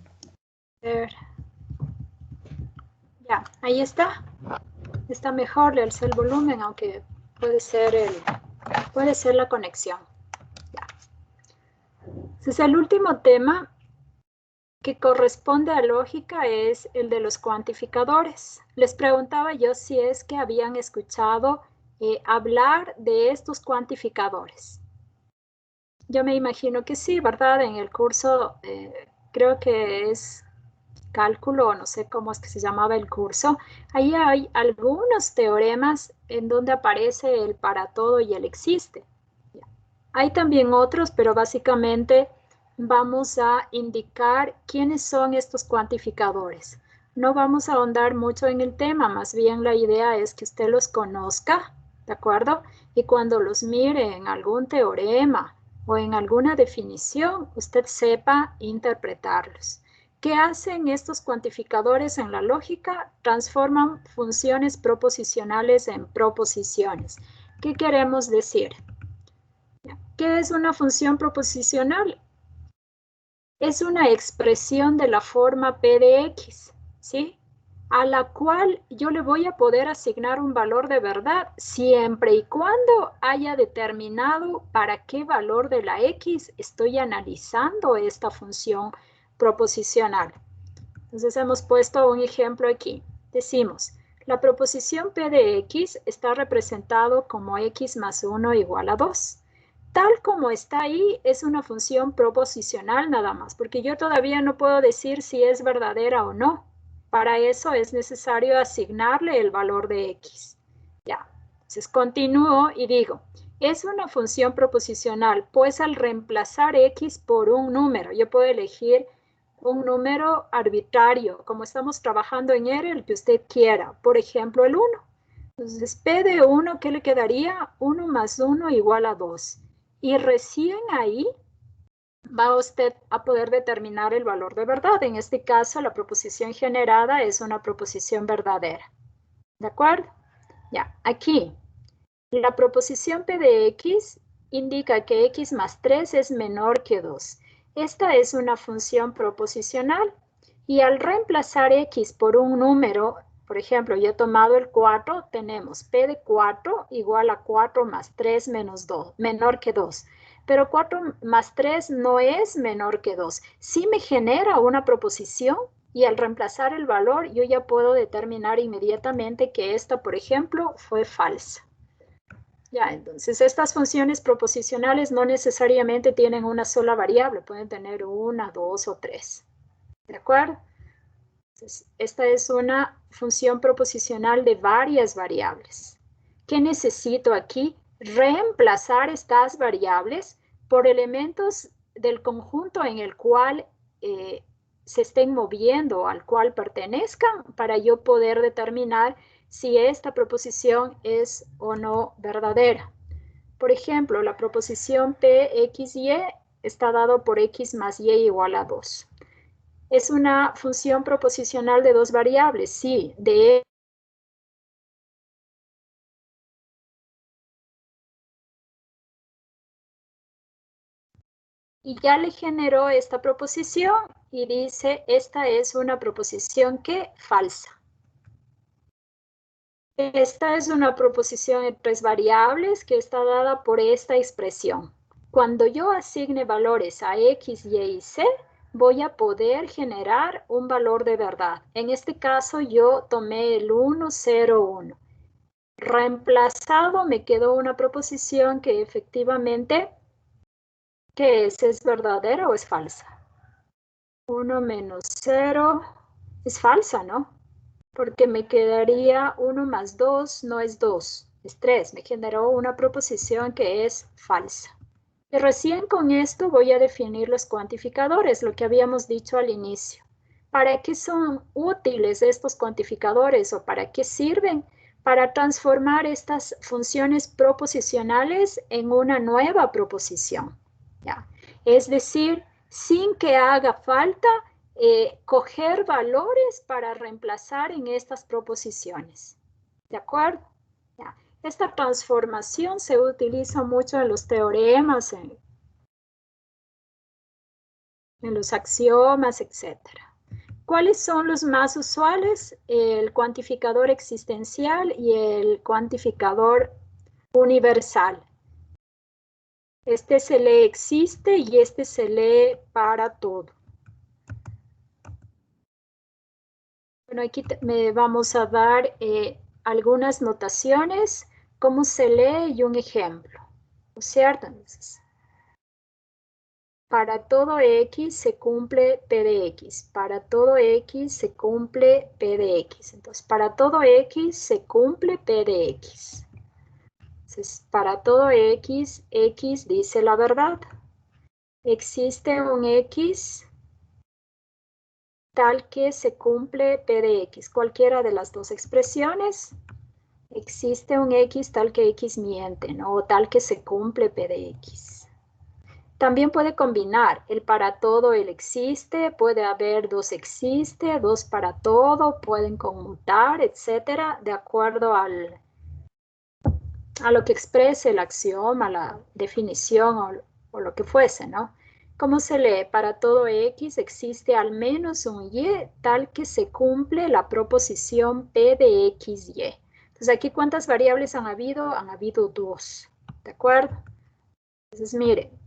Ya, ahí está. Está mejor, le alcé el volumen, aunque puede ser la conexión. Ya. Entonces, el último tema que corresponde a lógica es el de los cuantificadores. Les preguntaba yo si es que habían escuchado hablar de estos cuantificadores. Yo me imagino que sí, ¿verdad? En el curso, creo que es cálculo, no sé cómo es que se llamaba el curso. Ahí hay algunos teoremas en donde aparece el para todo y el existe. Hay también otros, pero básicamente vamos a indicar quiénes son estos cuantificadores. No vamos a ahondar mucho en el tema, más bien la idea es que usted los conozca, ¿de acuerdo? Y cuando los mire en algún teorema o en alguna definición, usted sepa interpretarlos. ¿Qué hacen estos cuantificadores en la lógica? Transforman funciones proposicionales en proposiciones. ¿Qué queremos decir? ¿Qué es una función proposicional? Es una expresión de la forma P de X, ¿sí? A la cual yo le voy a poder asignar un valor de verdad siempre y cuando haya determinado para qué valor de la X estoy analizando esta función proposicional. Entonces hemos puesto un ejemplo aquí. Decimos, la proposición P de X está representado como X más 1 igual a 2. Tal como está ahí, es una función proposicional nada más, porque yo todavía no puedo decir si es verdadera o no. Para eso es necesario asignarle el valor de X. Ya, entonces continúo y digo, es una función proposicional, pues al reemplazar X por un número, yo puedo elegir un número arbitrario, como estamos trabajando en R, el que usted quiera, por ejemplo el 1. Entonces, P de 1, ¿qué le quedaría? 1 más 1 igual a 2. Y recién ahí va usted a poder determinar el valor de verdad. En este caso, la proposición generada es una proposición verdadera. ¿De acuerdo? Ya, aquí, la proposición P de X indica que X más 3 es menor que 2. Esta es una función proposicional y al reemplazar X por un número, por ejemplo, yo he tomado el 4, tenemos P de 4 igual a 4 más 3 menos 2, menor que 2. Pero 4 más 3 no es menor que 2. Sí me genera una proposición y al reemplazar el valor yo ya puedo determinar inmediatamente que esta, por ejemplo, fue falsa. Ya, entonces estas funciones proposicionales no necesariamente tienen una sola variable, pueden tener 1, 2 o 3. ¿De acuerdo? Entonces, esta es una función proposicional de varias variables. ¿Qué necesito aquí? Reemplazar estas variables por elementos del conjunto en el cual se estén moviendo, al cual pertenezcan, para yo poder determinar si esta proposición es o no verdadera. Por ejemplo, la proposición P, X, Y está dado por X más Y igual a 2. Es una función proposicional de dos variables, sí, de y ya le generó esta proposición y dice, esta es una proposición que falsa. Esta es una proposición de tres variables que está dada por esta expresión. Cuando yo asigne valores a X, Y y Z, voy a poder generar un valor de verdad. En este caso yo tomé el 1, 0, 1. Reemplazado me quedó una proposición que efectivamente, ¿qué es? ¿Es verdadera o es falsa? 1 menos 0 es falsa, ¿no? Porque me quedaría 1 más 2 no es 2, es 3. Me generó una proposición que es falsa. Y recién con esto voy a definir los cuantificadores, lo que habíamos dicho al inicio. ¿Para qué son útiles estos cuantificadores o para qué sirven? Para transformar estas funciones proposicionales en una nueva proposición. ¿Ya? Es decir, sin que haga falta coger valores para reemplazar en estas proposiciones. ¿De acuerdo? ¿Ya? Esta transformación se utiliza mucho en los teoremas, en los axiomas, etc. ¿Cuáles son los más usuales? El cuantificador existencial y el cuantificador universal. Este se lee existe y este se lee para todo. Bueno, aquí me vamos a dar algunas notaciones, cómo se lee y un ejemplo. ¿No es cierto? Entonces, para todo X se cumple P de X. Para todo X se cumple P de X. Entonces, para todo X se cumple P de X. Entonces, para todo X, X dice la verdad. Existe un X tal que se cumple P de X. Cualquiera de las dos expresiones. Existe un X tal que X miente, ¿no? O tal que se cumple P de X. También puede combinar el para todo, el existe, puede haber dos existe, dos para todo, pueden conmutar, etcétera, de acuerdo a lo que exprese el axioma, la definición o lo que fuese, ¿no? ¿Cómo se lee? Para todo X existe al menos un Y tal que se cumple la proposición P de XY. Entonces, aquí, ¿cuántas variables han habido? Han habido dos, ¿de acuerdo? Entonces, miren.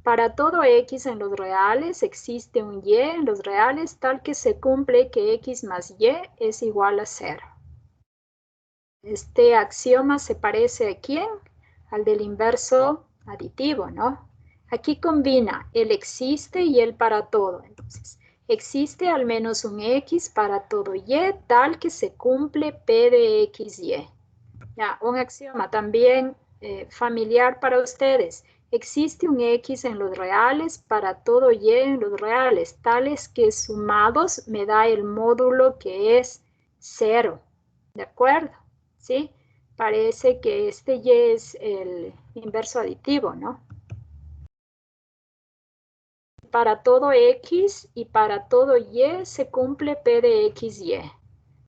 Para todo X en los reales existe un Y en los reales tal que se cumple que X más Y es igual a 0. Este axioma se parece ¿a quién? Al del inverso aditivo, ¿no? Aquí combina el existe y el para todo. Entonces, existe al menos un X para todo Y tal que se cumple P de XY. Ya, un axioma también familiar para ustedes. Existe un X en los reales para todo Y en los reales, tales que sumados me da el módulo que es 0. ¿De acuerdo? ¿Sí? Parece que este Y es el inverso aditivo, ¿no? Para todo X y para todo Y se cumple P de XY.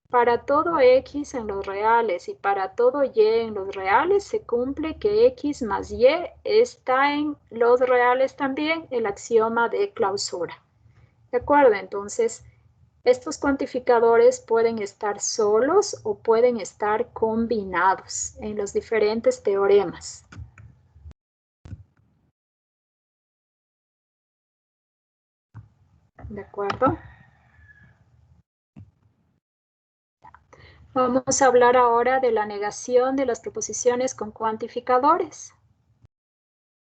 Para todo X en los reales y para todo Y en los reales se cumple que X más Y está en los reales también, el axioma de clausura. ¿De acuerdo? Entonces, estos cuantificadores pueden estar solos o pueden estar combinados en los diferentes teoremas. ¿De acuerdo? Vamos a hablar ahora de la negación de las proposiciones con cuantificadores.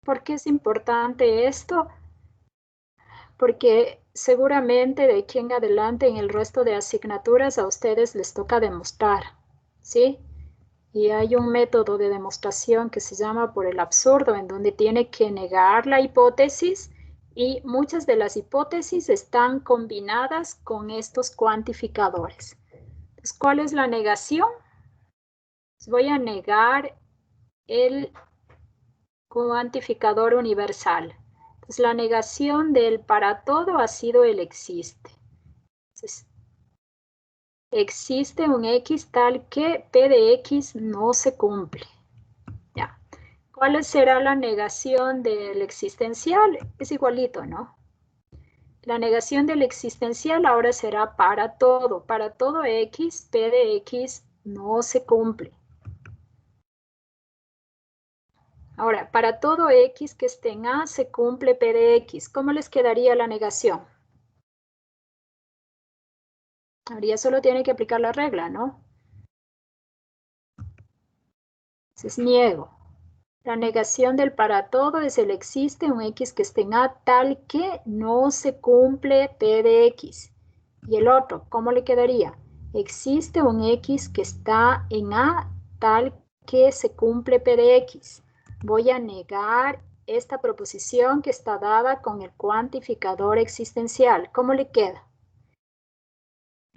¿Por qué es importante esto? Porque seguramente de aquí en adelante en el resto de asignaturas a ustedes les toca demostrar, ¿sí? Y hay un método de demostración que se llama por el absurdo, en donde tiene que negar la hipótesis y muchas de las hipótesis están combinadas con estos cuantificadores. Entonces, ¿cuál es la negación? Pues voy a negar el cuantificador universal. Entonces, la negación del para todo ha sido el existe. Entonces, existe un X tal que P de X no se cumple. Ya. ¿Cuál será la negación del existencial? Es igualito, ¿no? La negación del existencial ahora será para todo. Para todo X, P de X no se cumple. Ahora, para todo X que esté en A se cumple P de X. ¿Cómo les quedaría la negación? Ahora ya solo tiene que aplicar la regla, ¿no? Entonces niego. La negación del para todo es el existe un X que esté en A tal que no se cumple P de X. Y el otro, ¿cómo le quedaría? Existe un X que está en A tal que se cumple P de X. Voy a negar esta proposición que está dada con el cuantificador existencial. ¿Cómo le queda?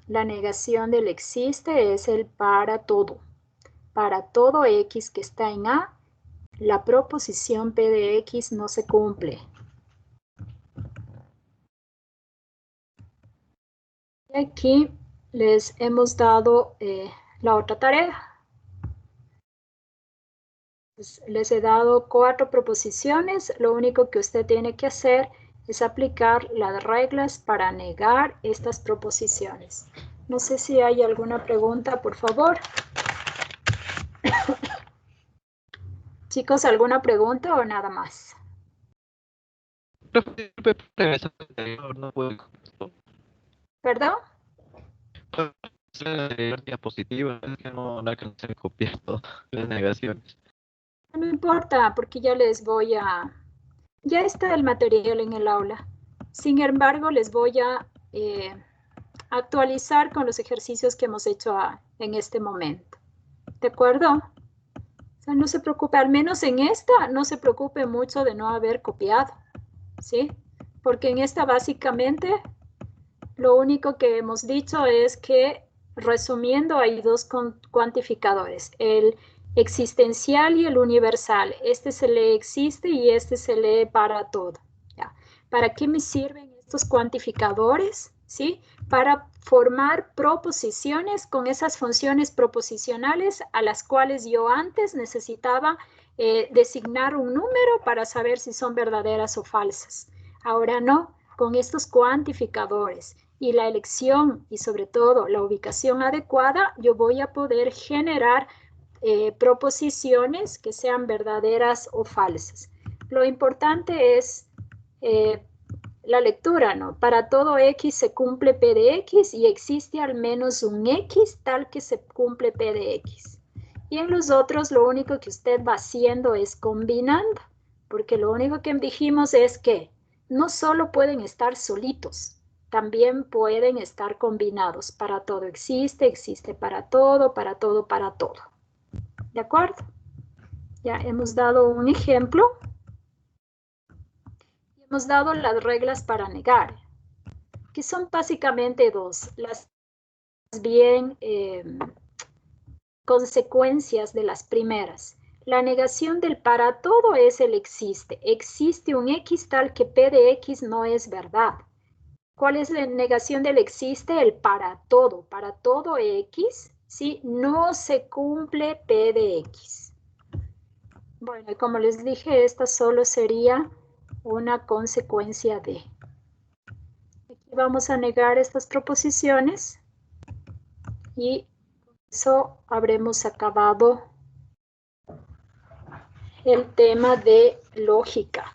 La negación del existe es el para todo. Para todo X que está en A, la proposición P de X no se cumple. Y aquí les hemos dado la otra tarea. Les he dado 4 proposiciones. Lo único que usted tiene que hacer Es aplicar las reglas para negar estas proposiciones. No sé si hay alguna pregunta, por favor. Chicos, ¿alguna pregunta o nada más? No puedo. ¿Perdón? La anterior diapositiva es que no alcancé a copiar todas las negaciones. No importa, porque ya les voy a... Ya está el material en el aula. Sin embargo, les voy a actualizar con los ejercicios que hemos hecho en este momento. ¿De acuerdo? O sea, no se preocupe, al menos en esta, no se preocupe mucho de no haber copiado, ¿sí? Porque en esta básicamente lo único que hemos dicho es que, resumiendo, hay dos cuantificadores, el existencial y el universal. Este se lee existe y este se lee para todo. ¿Ya? ¿Para qué me sirven estos cuantificadores? ¿Sí? Para formar proposiciones con esas funciones proposicionales a las cuales yo antes necesitaba designar un número para saber si son verdaderas o falsas. Ahora no, con estos cuantificadores y la elección y sobre todo la ubicación adecuada, yo voy a poder generar proposiciones que sean verdaderas o falsas. Lo importante es la lectura, ¿no? Para todo X se cumple P de X y existe al menos un X tal que se cumple P de X. Y en los otros lo único que usted va haciendo es combinando, porque lo único que dijimos es que no solo pueden estar solitos, también pueden estar combinados. Para todo existe, existe para todo, para todo, para todo. ¿De acuerdo? Ya hemos dado un ejemplo. Hemos dado las reglas para negar, que son básicamente dos. Las bien consecuencias de las primeras. La negación del para todo es el existe. Existe un X tal que P de X no es verdad. ¿Cuál es la negación del existe? El para todo. Para todo X, ¿sí? No se cumple P de X. Bueno, y como les dije, esta solo sería una consecuencia de. Aquí vamos a negar estas proposiciones y con eso habremos acabado el tema de lógica.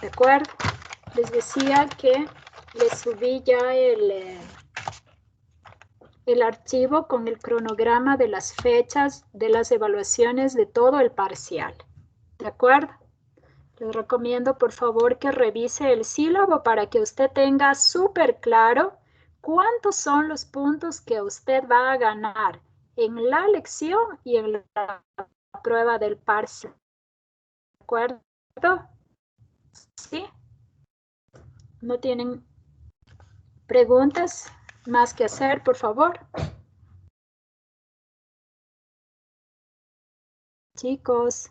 ¿De acuerdo? Les decía que les subí ya el archivo con el cronograma de las fechas de las evaluaciones de todo el parcial. ¿De acuerdo? Les recomiendo, por favor, que revise el sílabo para que usted tenga súper claro cuántos son los puntos que usted va a ganar en la lección y en la prueba del parcial. ¿De acuerdo? ¿Sí? ¿No tienen preguntas más que hacer, por favor? Chicos.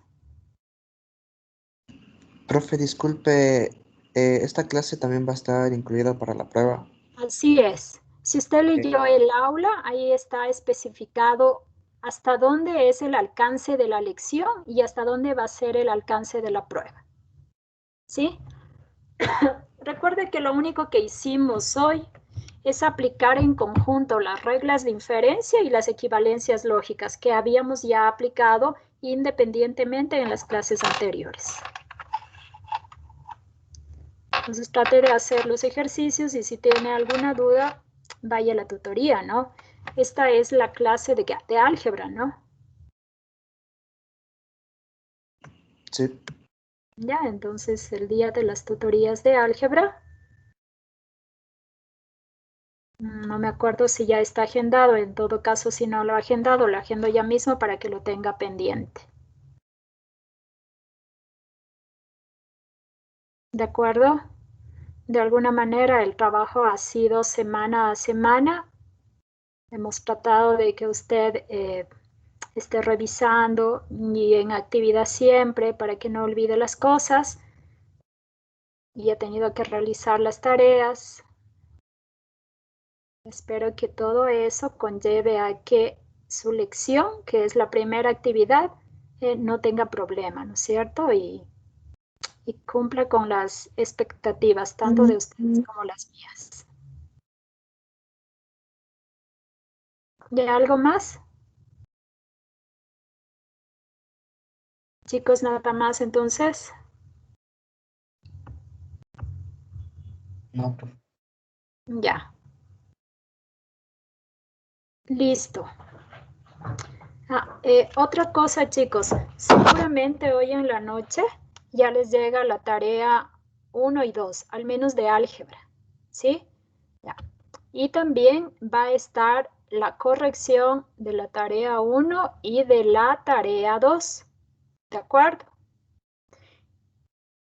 Profe, disculpe, ¿esta clase también va a estar incluida para la prueba? Así es. Si usted leyó el aula, ahí está especificado hasta dónde es el alcance de la lección y hasta dónde va a ser el alcance de la prueba. ¿Sí? Recuerde que lo único que hicimos hoy es aplicar en conjunto las reglas de inferencia y las equivalencias lógicas que habíamos ya aplicado independientemente en las clases anteriores. Entonces trate de hacer los ejercicios y si tiene alguna duda, vaya a la tutoría, ¿no? Esta es la clase de álgebra, ¿no? Sí. Ya, entonces el día de las tutorías de álgebra. No me acuerdo si ya está agendado, en todo caso si no lo ha agendado, lo agendo ya mismo para que lo tenga pendiente. ¿De acuerdo? De alguna manera el trabajo ha sido semana a semana. Hemos tratado de que usted esté revisando y en actividad siempre para que no olvide las cosas. Y ha tenido que realizar las tareas. Espero que todo eso conlleve a que su lección, que es la primera actividad, no tenga problema, ¿no es cierto? Y y cumpla con las expectativas, tanto de ustedes como las mías. ¿Y algo más? Chicos, nada más entonces. No, profe. Ya. Listo. Otra cosa, chicos, seguramente hoy en la noche ya les llega la tarea 1 y 2, al menos de álgebra, ¿sí? Ya. Y también va a estar la corrección de la tarea 1 y de la tarea 2, ¿de acuerdo?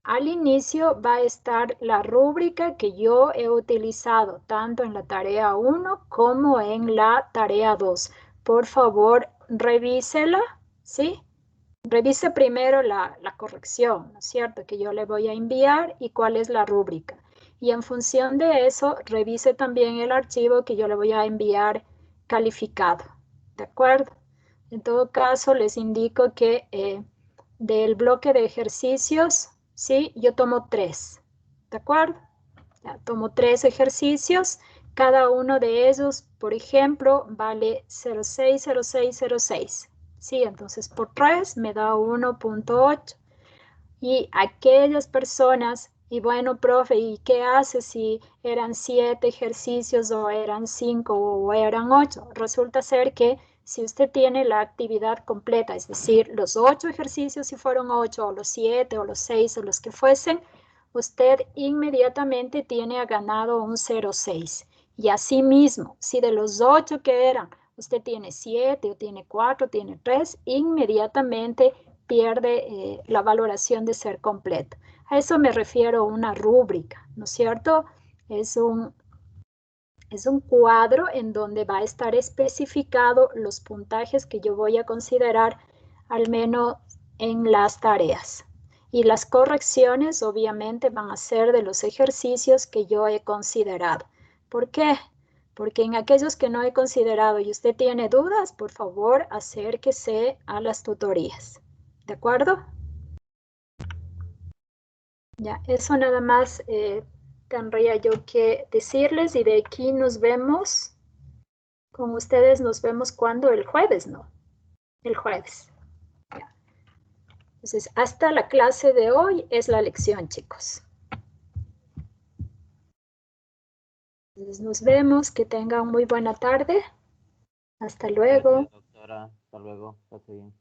Al inicio va a estar la rúbrica que yo he utilizado tanto en la tarea 1 como en la tarea 2. Por favor, revísela, ¿sí? Revise primero la corrección, ¿no es cierto? Que yo le voy a enviar y cuál es la rúbrica. Y en función de eso, revise también el archivo que yo le voy a enviar calificado, ¿de acuerdo? En todo caso, les indico que del bloque de ejercicios, ¿sí? Yo tomo 3, ¿de acuerdo? Ya, tomo 3 ejercicios, cada uno de ellos, por ejemplo, vale 060606, ¿sí? Entonces, por 3 me da 1.8. Y aquellas personas, y bueno, profe, ¿y qué hace si eran 7 ejercicios o eran 5 o eran 8? Resulta ser que si usted tiene la actividad completa, es decir, los 8 ejercicios si fueron 8 o los 7 o los 6 o los que fuesen, usted inmediatamente tiene ganado un 0,6. Y asimismo, si de los 8 que eran, usted tiene 7 o tiene 4, tiene 3, inmediatamente pierde la valoración de ser completo. A eso me refiero a una rúbrica, ¿no es cierto? Es un cuadro en donde va a estar especificado los puntajes que yo voy a considerar al menos en las tareas. Y las correcciones obviamente van a ser de los ejercicios que yo he considerado. ¿Por qué? Porque en aquellos que no he considerado y usted tiene dudas, por favor, acérquese a las tutorías. ¿De acuerdo? Ya, eso nada más tendría yo que decirles y de aquí nos vemos con ustedes, nos vemos cuando el jueves, ¿no? El jueves. Ya. Entonces, hasta la clase de hoy es la lección, chicos. Entonces, nos vemos, que tengan muy buena tarde. Hasta luego. Gracias, doctora. Hasta luego. Pase bien.